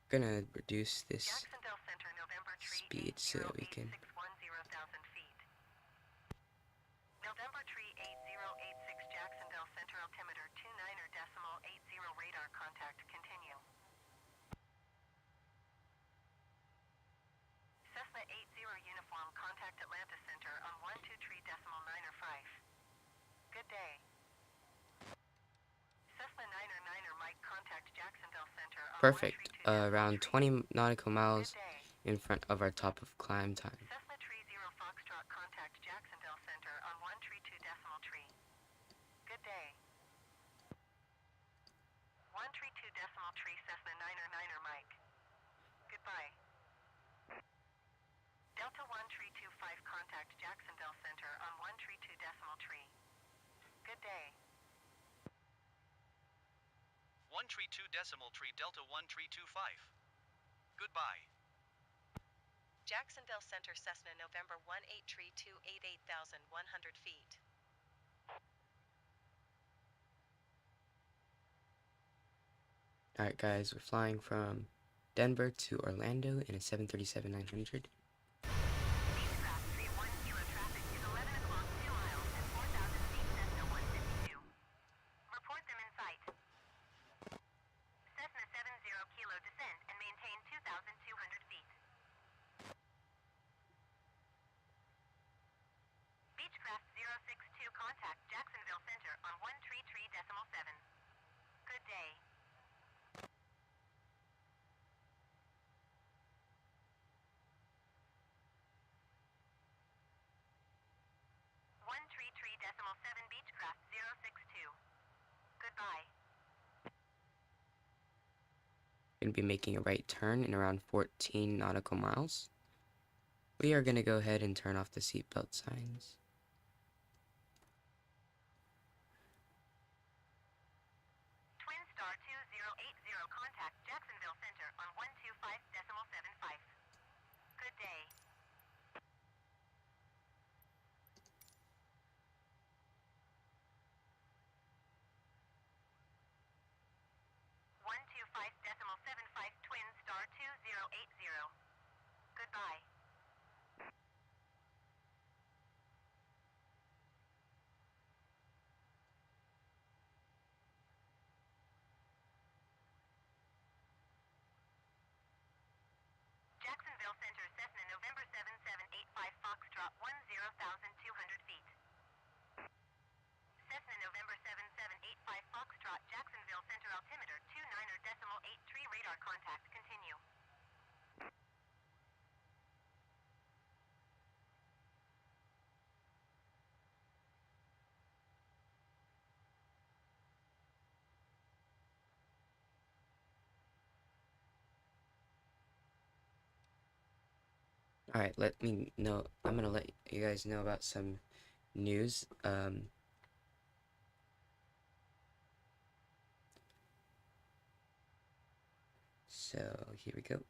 Gonna reduce this
Jacksonville Center November Tree
speed so that we can
610,000 feet. November Tree 8086 Jacksonville Center altimeter 29.80 radar contact continue. Cessna 80 uniform contact Atlanta Center on 123.905. Good day. Cessna 9er Mike contact Jacksonville Center on
perfect.
132.3.
Around 20 nautical miles
Good day.
in front of our top of climb time.
Cessna 30 Foxtrot contact Jacksonville Center on 132.3. Good day. 132.3 Cessna 9er Mike. Goodbye. Delta 1325 contact Jacksonville Center on 132.3. Good day.
132.3 Delta 1325. Goodbye.
Jacksonville Center Cessna November 1832 88,100 feet.
Alright guys, we're flying from Denver to Orlando in a 737-900.
Beechcraft 31 Kilo traffic is 11 o'clock 2 miles at 4,000 feet Cessna 152. Report them in sight. 062, contact Jacksonville Center on 133.7. Good day. 133.7, Beechcraft 062. Goodbye.
Going to be making a right turn in around 14 nautical miles. We are going to go ahead and turn off the seatbelt signs.
Twin Star 2080, contact Jacksonville Center on 125.75. Good day. 125.75, Twin Star 2080. Goodbye. Jacksonville Center, Cessna November 7785 Foxtrot 10,200 feet. Cessna November 7785 Foxtrot, Jacksonville Center, altimeter 29.83, radar contact, continue.
Alright, let me know. I'm going to let you guys know about some news. So, here we go.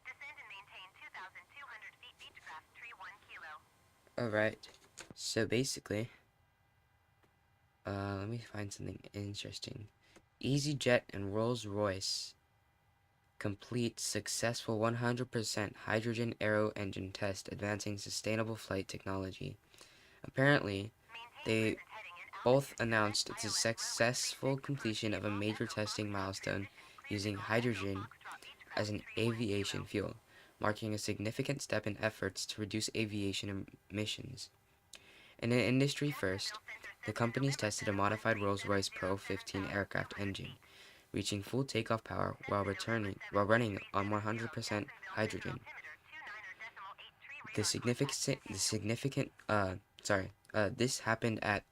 Descend and maintain 2,200 feet, Beechcraft, tree 1 kilo.
Alright, so basically, let me find something interesting. EasyJet and Rolls-Royce complete successful 100% hydrogen aero engine test, advancing sustainable flight technology. Apparently, they both announced the successful completion of a major testing milestone using hydrogen as an aviation fuel, marking a significant step in efforts to reduce aviation emissions. In an industry first, the companies tested a modified Rolls-Royce Pro 15 aircraft engine, reaching full takeoff power while running on 100% hydrogen. This happened at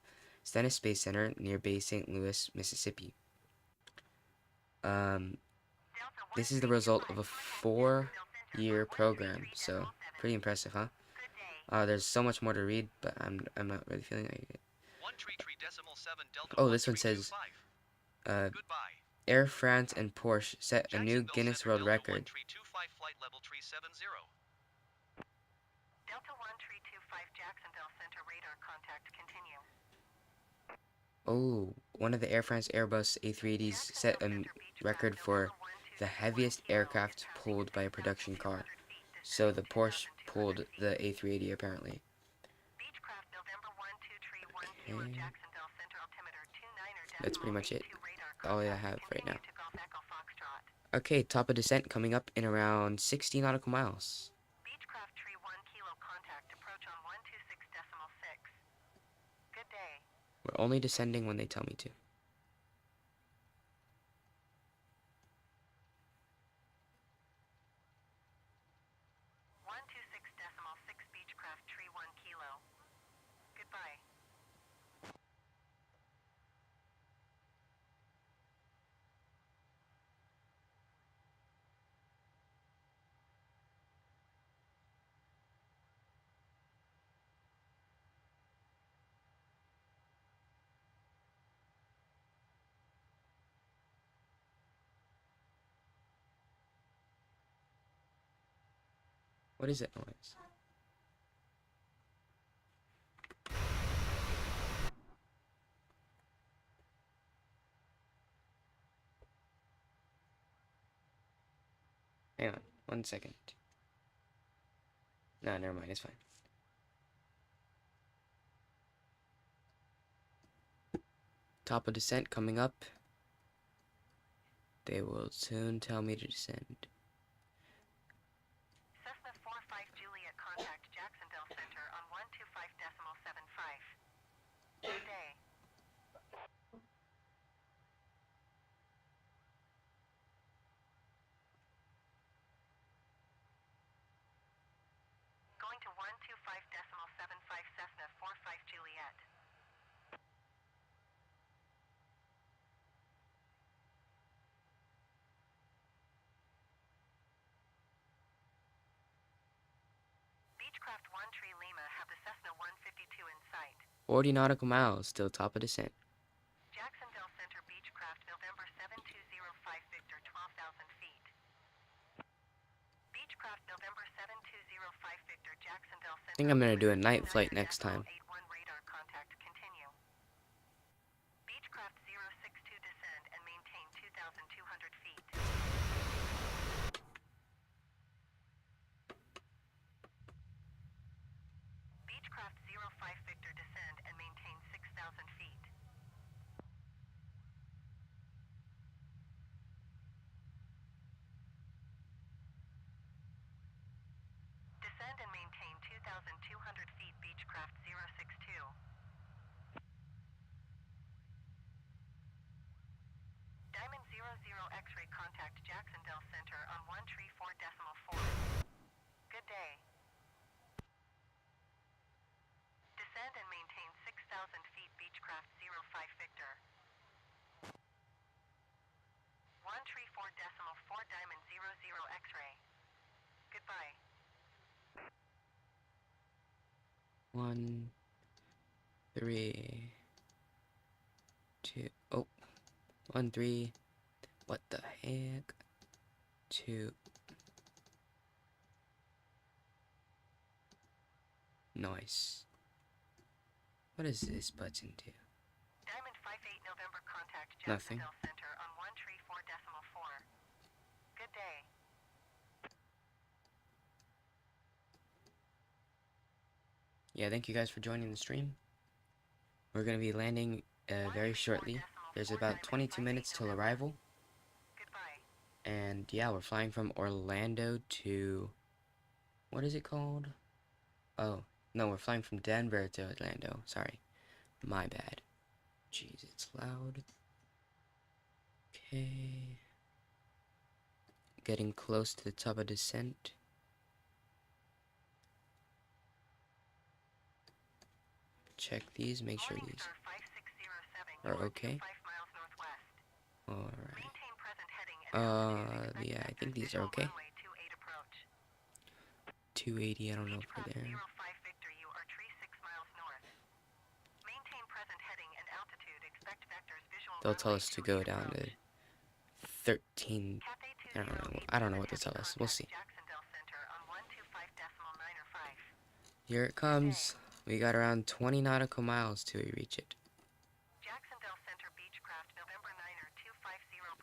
Stennis Space Center near Bay St. Louis, Mississippi. This is the result of a 4-year program, so pretty impressive, huh? There's so much more to read, but I'm not really feeling like it. Oh, this one says, Air France and Porsche set a new Guinness World Record.
Delta 1325, Jacksonville Center, radar contact, continue.
Oh, one of the Air France Airbus A380s set a record for the heaviest aircraft pulled by a production car. So the Porsche pulled the A380 apparently.
Beechcraft November 1231
Okay.
Jacksonville Center, altimeter 29.
That's pretty much it. All I have right now.
To Golf Echo Foxtrot.
Okay, top of descent coming up in around 60 nautical miles.
Beechcraft tree 1 kilo, contact, approach on 126.6. Good day.
We're only descending when they tell me to.
Beechcraft tree 1 kilo. Goodbye.
What is it noise? Hang on, 1 second. No, never mind, it's fine. Top of descent coming up. They will soon tell me to descend.
Cessna 45 Juliet, contact Jacksonville Center on 125.75. Beechcraft 1 Tree Lima have the Cessna 152 in sight.
40 nautical miles till top of descent.
Jacksonville Center Beechcraft November 7205 Victor 12,000 feet. Beechcraft November 7205 Victor Jacksonville Center.
I think I'm gonna do a night flight next time.
81 radar contact continue. Beechcraft 062 descend and maintain 2,200 feet. Beechcraft 05 Victor descend and maintain 6,000 feet. Descend and maintain 2,200 feet Beechcraft 062. Diamond 00 X-ray contact Jacksonville Center on 134.4. Good day. Descend and maintain 6,000 feet Beechcraft 05 Victor. 134.4 Diamond 00 X-ray. Goodbye.
1, 3, 2. Oh, 1, 3. What the heck? 2. Nice. What does this button do?
Diamond 58 November contact
Nothing.
Jacksonville Center on 134.4. Good day.
Yeah, thank you guys for joining the stream. We're gonna be landing very shortly. There's about 22 minutes till arrival.
Goodbye.
And yeah, we're flying from Orlando to... What is it called? Oh, no, we're flying from Denver to Orlando. Sorry. My bad. Jeez, it's loud. Okay. Getting close to the top of descent. Check these, make sure
Morning
these
Star 5607,
are
you are
okay.
5 miles northwest.
Alright.
Maintain present heading and altitude.
Yeah, I
Expect
think these
visual
are okay.
runway 28 approach.
280, I don't know if we're
Beechcraft
there.
05 Victor, you are 6 miles north. Maintain present heading and altitude. Expect vectors visual
They'll tell
runway
us to go
28
down
approach.
to 13.
Cathay
I don't know what
2087
they'll tell us. We'll see.
Jacksonville Center on 125.905.
Here it comes. We got around 20 nautical miles till we reach it.
Jacksonville Center Beechcraft November 9er 250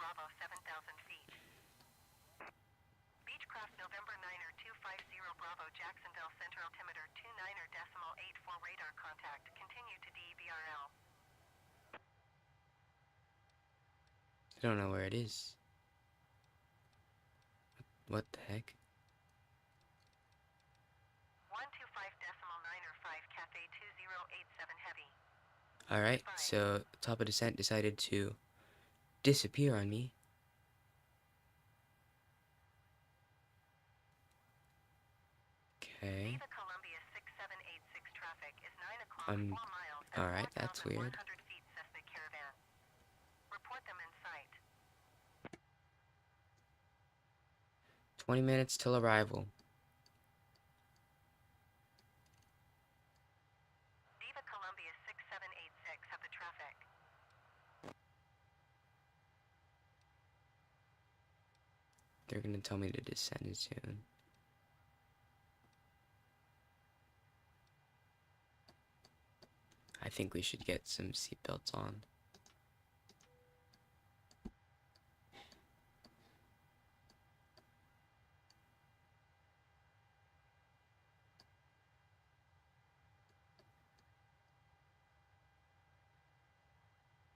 Bravo 7,000 feet. Beechcraft November 9er 250 Bravo Jacksonville Center altimeter 29.84 radar contact. Continue to DEBRL.
I don't know where it is. What the heck?
125.905 Cathay 2087 Heavy.
Alright, so top of descent decided to disappear on me. Okay.
Viva Columbia 6786 traffic is 9 o'clock 4 miles at
Alright, that's
4,100
weird.
feet Cessna Caravan. Report them in sight.
20 minutes till arrival.
Viva Columbia 6786 have the traffic.
They're gonna tell me to descend soon. I think we should get some seatbelts on.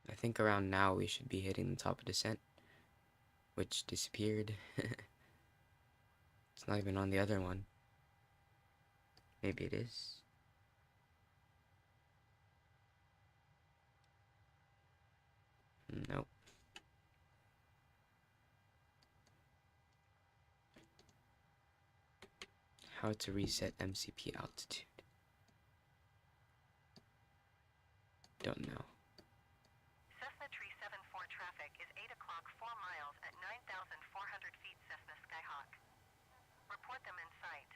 I think around now we should be hitting the top of descent, which disappeared. It's not even on the other one. Maybe it is. Nope. How to reset MCP altitude. Don't know.
Cessna Tree 74 traffic is 8 o'clock 4 miles at 9,400 feet Cessna Skyhawk. Report them in sight.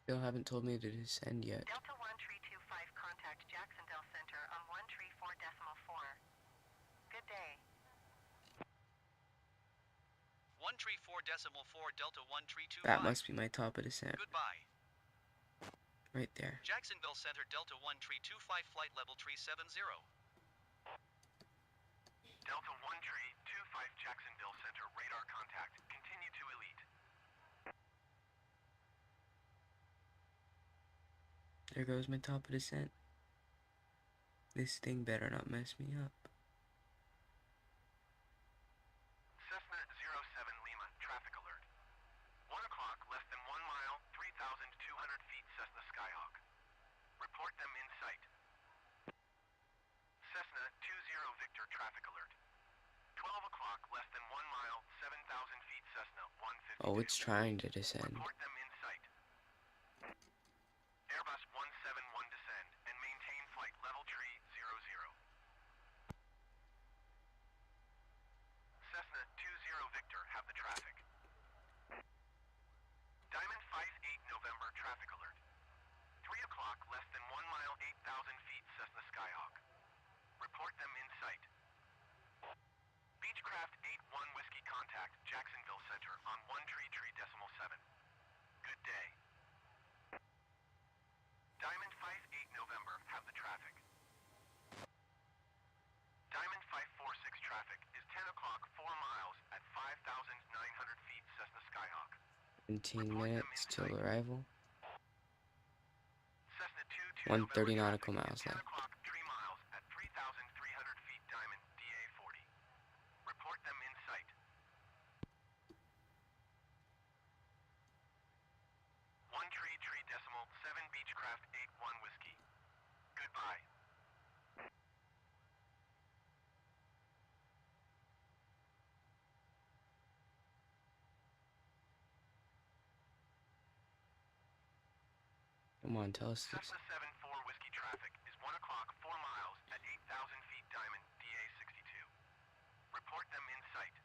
Still haven't told me to descend yet.
Delta 1325, contact Jacksonville Center on 134.4. Good day.
134.4 Delta 1325.
That must be my top of descent.
Goodbye.
Right there.
Jacksonville Center Delta 1325, flight level 370.
Delta 1325 Jacksonville Center radar contact. Continue to elite.
There goes my top of descent. This thing better not mess me up.
Cessna 07 Lima, traffic alert. 1 o'clock, less than 1 mile, 3,200 feet Cessna Skyhawk. Report them in sight. Cessna 20 Victor, traffic alert. 12 o'clock, less than 1 mile, 7,000 feet Cessna 152.
Oh, it's trying to descend.
Report them in sight. Airbus 171 descend and maintain flight level tree 00. Cessna 20 Victor, have the traffic. Diamond 58 November, traffic alert. 3 o'clock, less than 1 mile, 8,000 feet Cessna Skyhawk. Report them in sight. Beechcraft 81 Whiskey contact Jacksonville Center on 133.7. Good day. Diamond 58 November, have the traffic. Diamond 546 traffic is 10 o'clock, 4 miles at 5,900 feet Cessna Skyhawk.
17 minutes till arrival.
Cessna 22
130
November
nautical
traffic
miles
is 10
left.
o'clock, 3 miles at 3,300 feet Diamond DA 40. Report them in sight. 133.7 Beechcraft 81 Whiskey. Goodbye.
Come on, tell us this.
Cessna 74 Whiskey traffic is 1 o'clock, 4 miles at 8,000 feet Diamond DA 62. Report them in sight.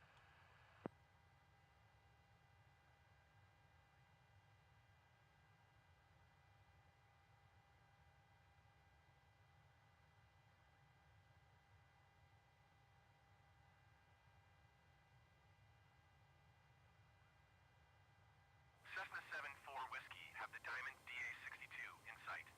Cessna 74 Whiskey, have the Diamond DA 62 in sight.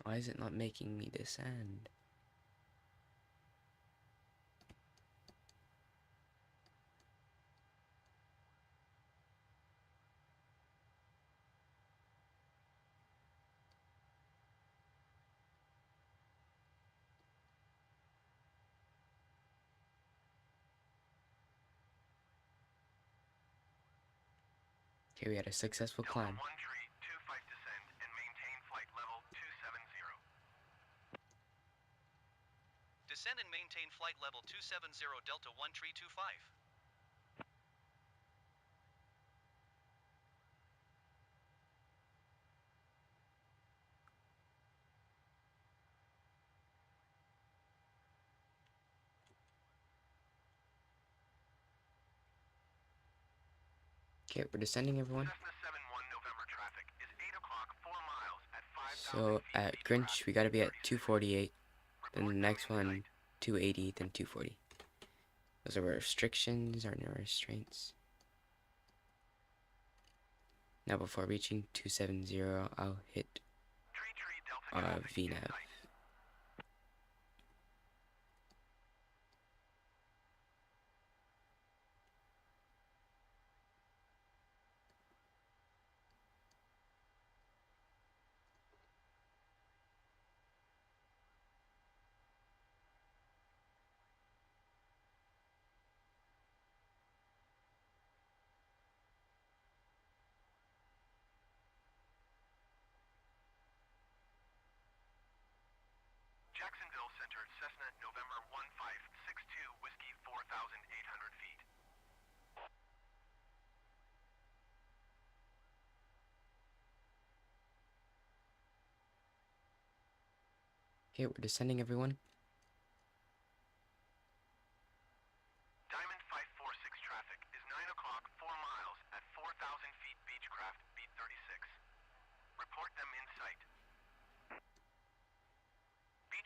Why is it not making me descend? Okay, we had a successful
Delta
climb.
1325 descend and maintain flight level 270.
Descend and maintain flight level 270 Delta 1325.
Okay, we're descending, everyone.
Cessna 71 November traffic is 8 o'clock, 4 miles at 5,000
So
feet
at Grinch, we gotta be at 248. Then the next one, 280, then 240. Those are our restrictions, our no restraints. Now before reaching 270, I'll hit
Delta
VNAV.
Jacksonville Center, Cessna November 1562 Whiskey 4,800 feet.
Okay, we're descending, everyone.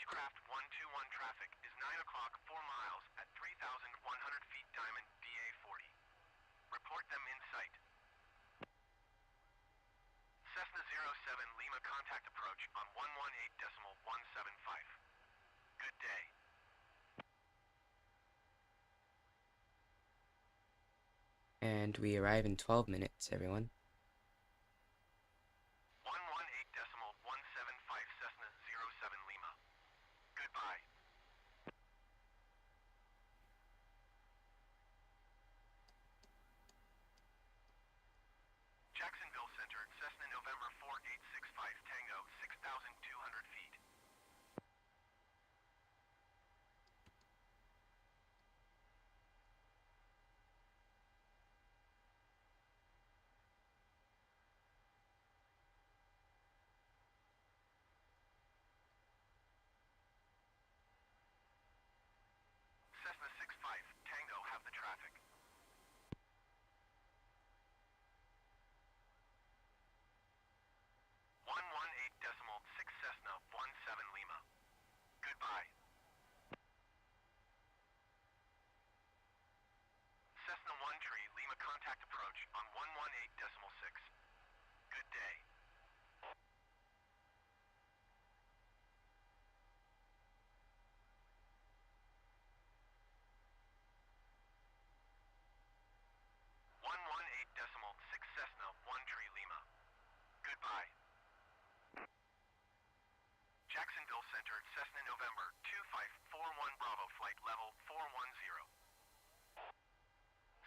Beechcraft 121 traffic is 9 o'clock 4 miles at 3,100 feet Diamond DA 40. Report them in sight. Cessna 07 Lima contact approach on 118.175. Good day.
And we arrive in 12 minutes, everyone.
118.175 Cessna 07 Lima. Goodbye. Jacksonville Center, Cessna November 4865 Tango, 6,200 feet. Cessna 65 Tango have the traffic. 118.6 Cessna 17 Lima. Goodbye. Cessna 1 Tree Lima contact approach on 118.6. Good day. One one eight decimal six Cessna 1 Tree Lima. Goodbye. Jacksonville Center, Cessna November 2541 Bravo flight level 410.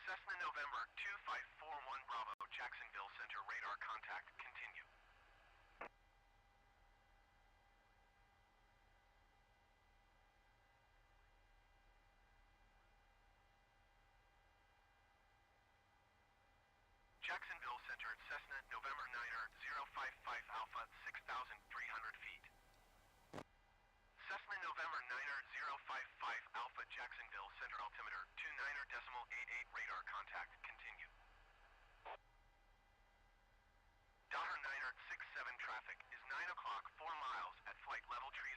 Cessna November 2541 Bravo Jacksonville Center radar contact continue. Jacksonville Center, Cessna November 9er 055 Alpha 6,300 feet. Cessna November 9er 055 Alpha Jacksonville Center altimeter 29er.88 radar contact continue. Daughter 9er 67 traffic is 9 o'clock 4 miles at flight level 300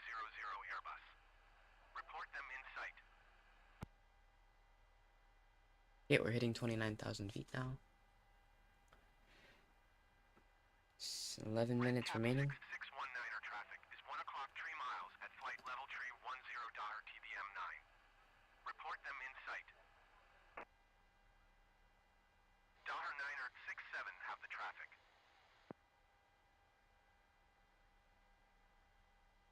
Airbus. Report them in sight.
Okay, we're hitting 29,000 feet now. 11 minutes remaining.
619er traffic is 1 o'clock 3 miles at flight level 310 Daughter TBM 9. Report them in sight. Daughter 9er 67 have the traffic.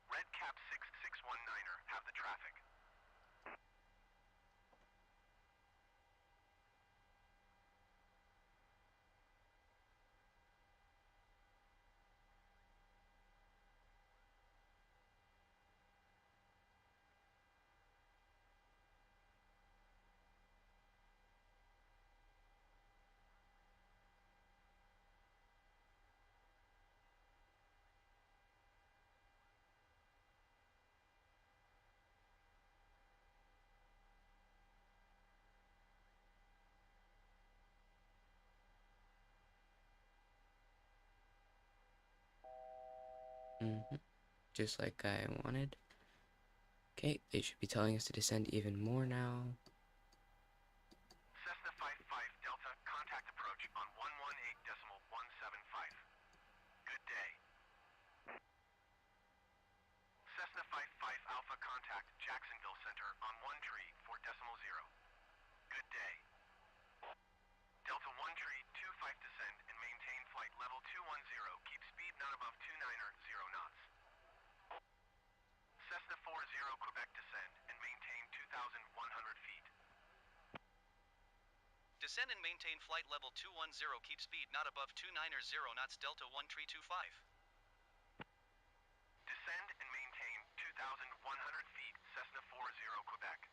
Red Cap 6619er have the traffic.
Just like I wanted. Okay, they should be telling us to descend even more now.
Cessna 55 Delta contact approach on 118.175. Good day. Cessna 55 Alpha contact Jacksonville Center on 1 Tree 4.0. Good day. Delta 1 Tree 25 descend and maintain flight level 210. Keep speed not above 290 knots. Cessna 40 Quebec descend and maintain 2,100 feet.
Descend and maintain flight level 210. Keep speed not above 290 knots. Delta 1 Tree 25.
Descend and maintain 2,100 feet. Cessna 40 Quebec.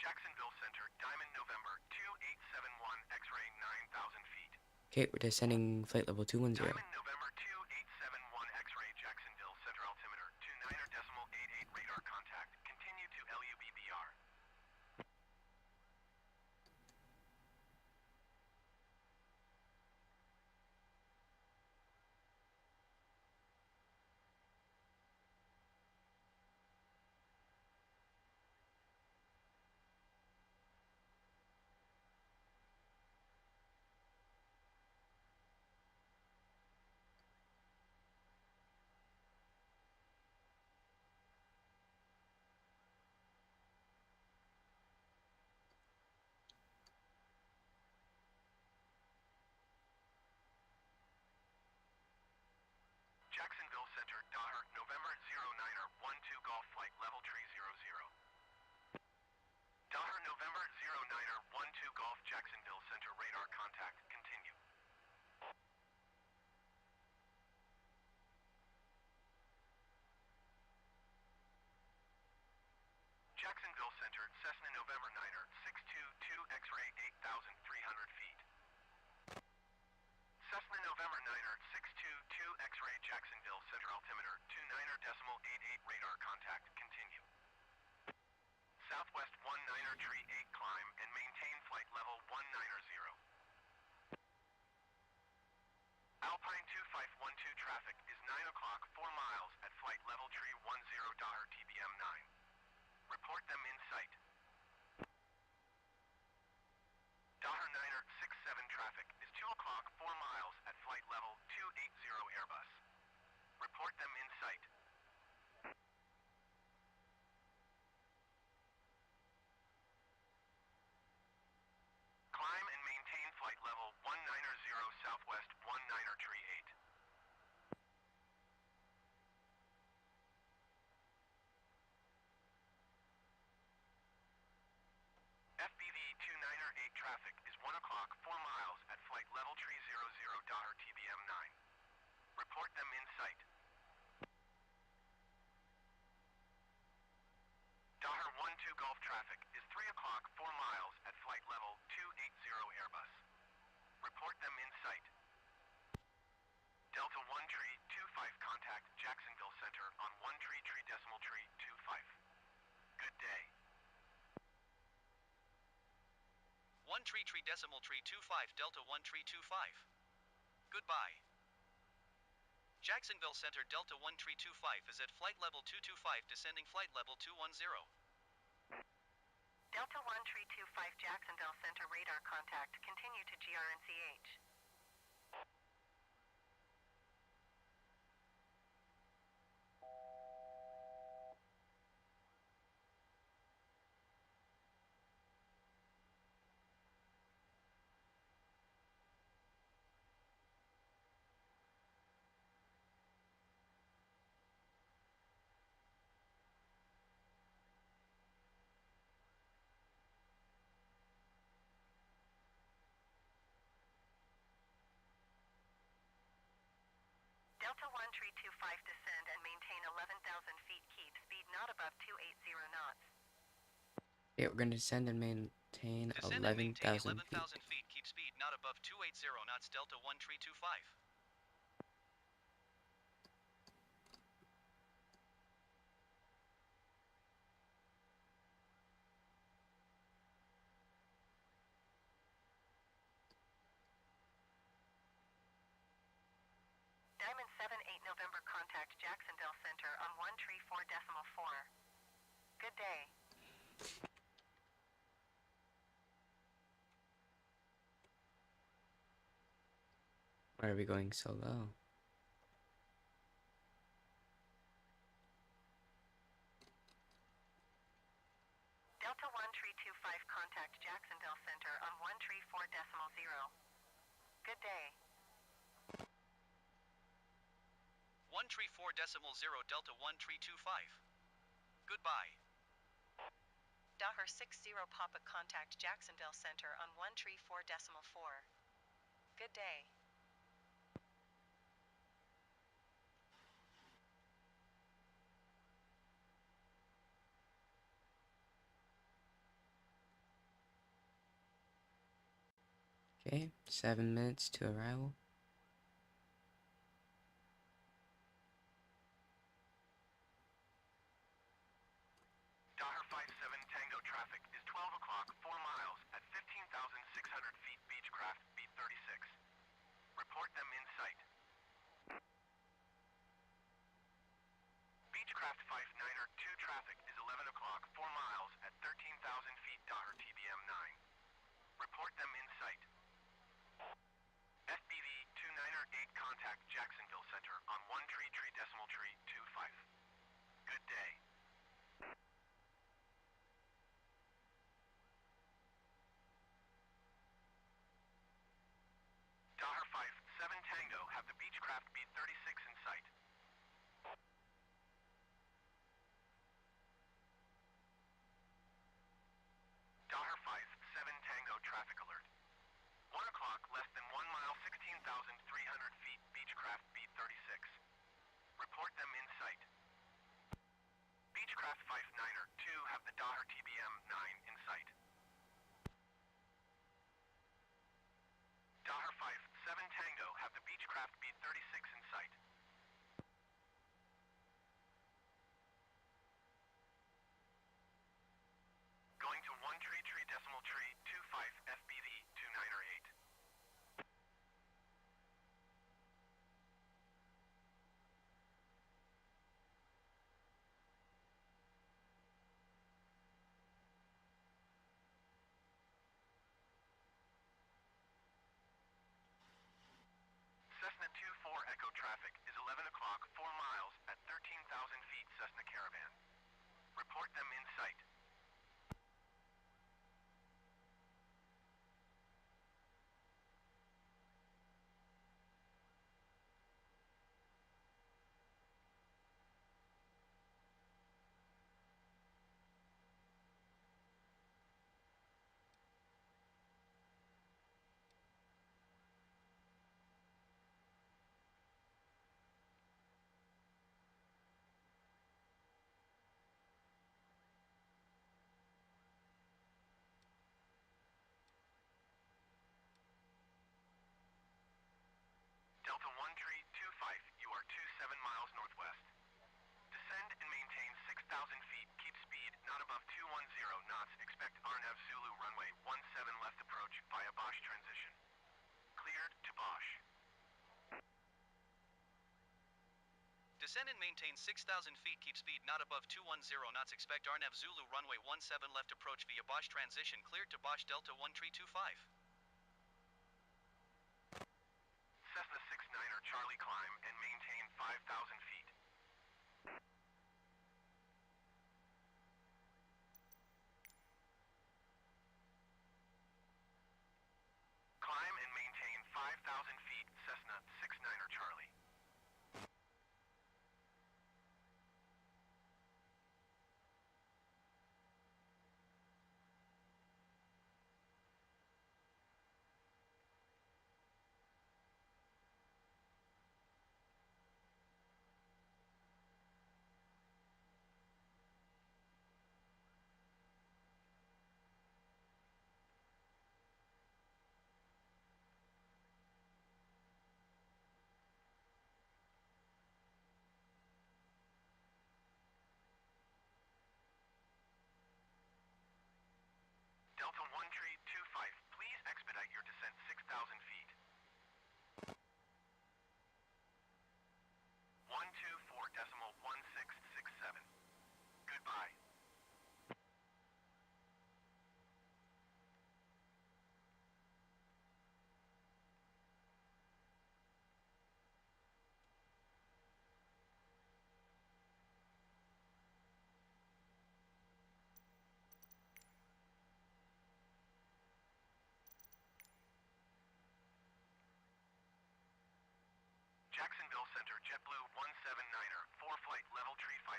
Jacksonville Center, Diamond November 2871 X-ray 9,000 feet.
Okay, we're descending flight level 210.
Diamond November 2871 X-ray Jacksonville Center altimeter 29er.88 radar contact. Continue to LUBBR. Center, Cessna November 9er, 622 X-ray 8,300 feet. Cessna November 9er, 622 X-ray Jacksonville Center altimeter, 29er.88 radar contact, continue. Southwest 19er tree 8 climb and maintain flight level 190. Alpine 2512 traffic is 9 o'clock, 4 miles at flight level tree 10 Daher TBM 9. Report them in sight. Daher 9er 67 traffic is 2 o'clock, 4 miles at flight level 280 Airbus. Report them in sight. Climb and maintain flight level 190 Southwest 19er tree 8. FBV 29er 8 traffic is 1 o'clock, 4 miles at flight level tree 00 Daher TBM 9. Report them in sight. Daher 12 Gulf traffic is 3 o'clock, 4 miles at flight level 280 Airbus. Report them in sight. Delta 1 tree 25 contact Jacksonville Center on 1 tree decimal tree 25. Good day.
1 tree decimal tree 25 Delta 1 tree 25. Goodbye. Jacksonville Center Delta 1 tree 25 is at flight level 225 descending flight level 210.
Delta 1 tree 25 Jacksonville Center radar contact, continue to GRNCH. Delta 1 tree 25 descend and maintain 11,000 feet, keep speed not above 280 knots.
Okay, we're going to descend and maintain
Descend and maintain
11,000 feet.
11,000 feet. Keep speed not above 280 knots. Delta 1 tree 25.
Diamond 78 November contact Jacksonville Center on 1 tree 4 decimal 4. Good day.
Why are we going so low?
Delta 1 tree 25 contact Jacksonville Center on 1 tree 4 decimal 0. Good day.
1 tree 4 decimal 0 Delta 1 tree 25. Goodbye.
Daher 60 Papa contact Jacksonville Center on 1 tree 4 decimal 4. Good day.
Okay, 7 minutes to arrival.
Daher 57 Tango traffic is 12 o'clock, 4 miles at 15,600 feet Beechcraft B36. Report them in sight. Beechcraft 59er 2 traffic is 11 o'clock, 4 miles at 13,000 feet Daher TBM 9. Report them in sight. FBV 29er 8 contact Jacksonville Center on 1 tree decimal tree 25. Good day. Daher 57 Tango have the Beechcraft B36 in sight. Daher 57 Tango traffic alert. 1 o'clock, less than 1 mile, 16,300 feet Beechcraft B36. Report them in sight. Beechcraft 59er 2 have the at Daher TBM 9 in sight. Daher 5, 7 Tango, have the Beechcraft B-36 in sight. Going to 1 tree 25 FBV 2908. Cessna 24 Echo traffic is 11 o'clock, 4 miles at 13,000 feet Cessna Caravan. Report them in sight. Delta 1 tree 25, you are 27 miles northwest. Descend and maintain 6,000 feet. Keep speed not above 210 knots. Expect Arnev Zulu runway 17 left approach via Bosch transition. Cleared to Bosch.
Descend and maintain 6,000 feet. Keep speed not above 210 knots. Expect Arnev Zulu runway 17 left approach via Bosch transition. Cleared to Bosch Delta 1 tree 25.
Cessna 69er Charlie climb and maintain 5,000 feet. Climb and maintain 5,000 feet, Cessna 69er Charlie. Delta 1 tree 25, please expedite your descent 6,000 feet. 124.1667. Goodbye. Jacksonville Center JetBlue 179er, 4 flight level tree 50.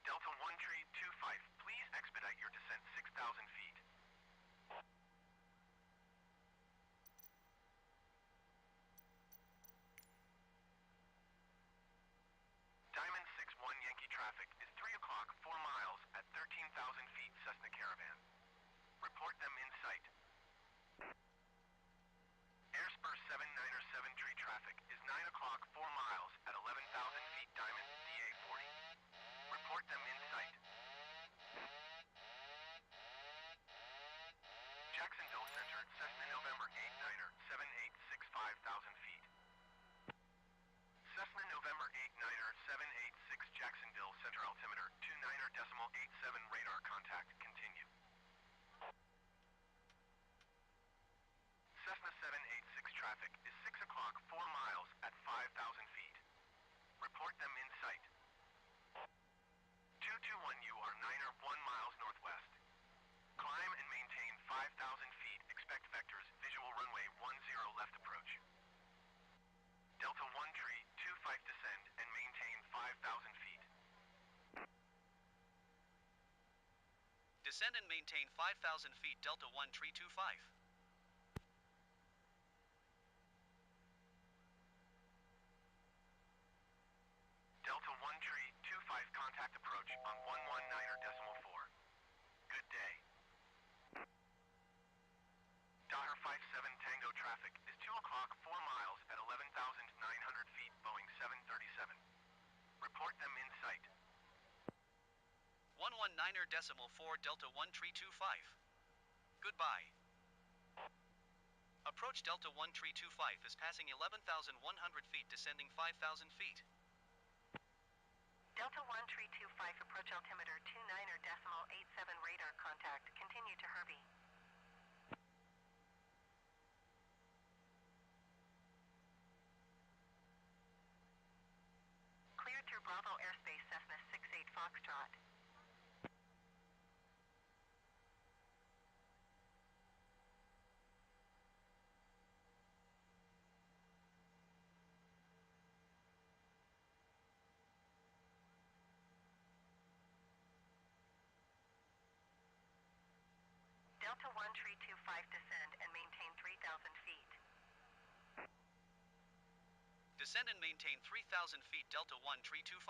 Delta 1 tree 25, please expedite your descent 6,000 feet.
Descend and maintain 5,000 feet Delta 1325.
Delta 1325, contact approach on 119.4. Good day. Daughter 57 Tango traffic is 2 o'clock 4 miles at 11,900 feet, Boeing 737. Report them in sight.
119.4 Delta 1325. Goodbye. Approach Delta 1325 is passing 11,100 feet, descending 5,000 feet.
Delta 1325, approach altimeter 29.87 radar contact. Continue to Herbie. Cleared through Bravo airspace, Cessna 68 Foxtrot. Delta 1325, descend and maintain 3,000 feet.
Descend and maintain 3,000 feet Delta 1325.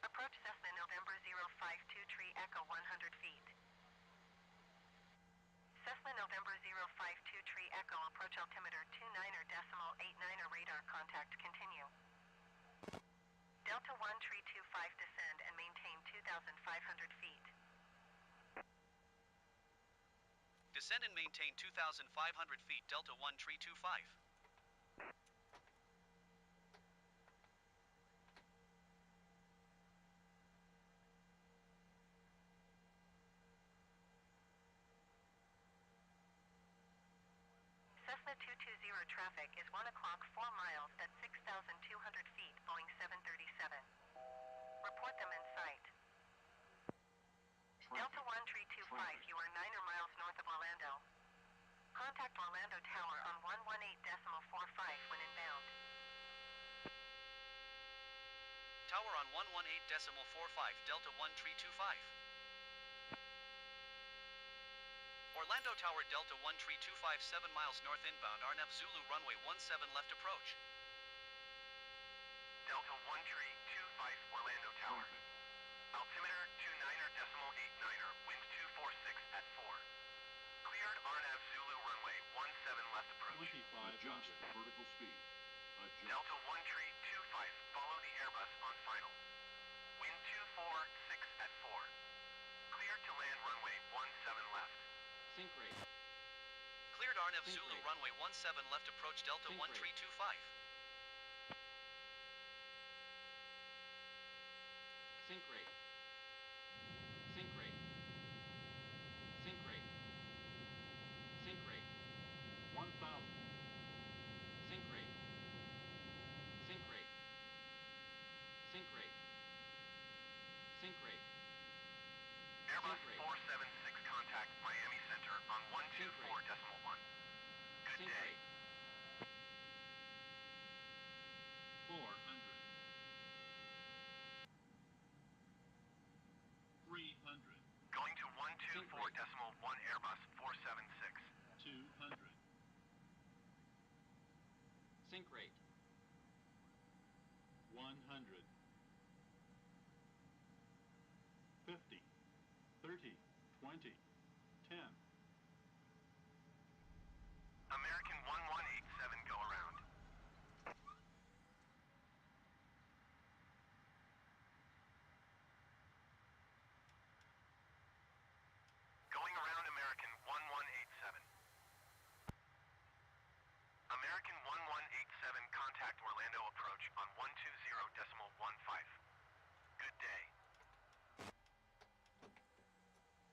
Approach Cessna November 052 Tree Echo 100 feet. Cessna November 052 Tree Echo, approach altimeter 29.89 radar contact. Continue. Delta 1325, descend and maintain 2,500 feet.
Descend and maintain 2,500 feet Delta 1325.
Cessna 220 traffic is 1 o'clock 4 miles at 6,200 feet, Boeing 737. Report them in sight. Delta 1325, you are 9 miles north of Orlando. Contact Orlando Tower on 118.45 when inbound.
Tower on 118.45 Delta 1325. Orlando Tower Delta 1325, 7 miles north inbound, RNAV Zulu runway 17 left approach.
Delta 1325, Orlando Tower. Altimeter 29.89, wind 246 at 4. Cleared RNAV Zulu runway 17 left approach.
25 adjust vertical speed. Adjust.
Delta 1325, follow the Airbus on final. Wind 246 at 4. Cleared to land runway 17 left.
Sync rate.
Cleared RNAV
Sync
Zulu
rate.
runway 17 left approach Delta
Sync rate.
1325.
Sync rate. Sync rate. Sync rate. Sync rate. 1,000. Sync rate. Sync rate. Sync rate. Sync rate.
Airbus
Sync rate.
476, contact Miami Center on 124.1. Good
Sync
day.
rate. 400. 300.
Going to 124.1 Airbus 476.
200. Sync rate.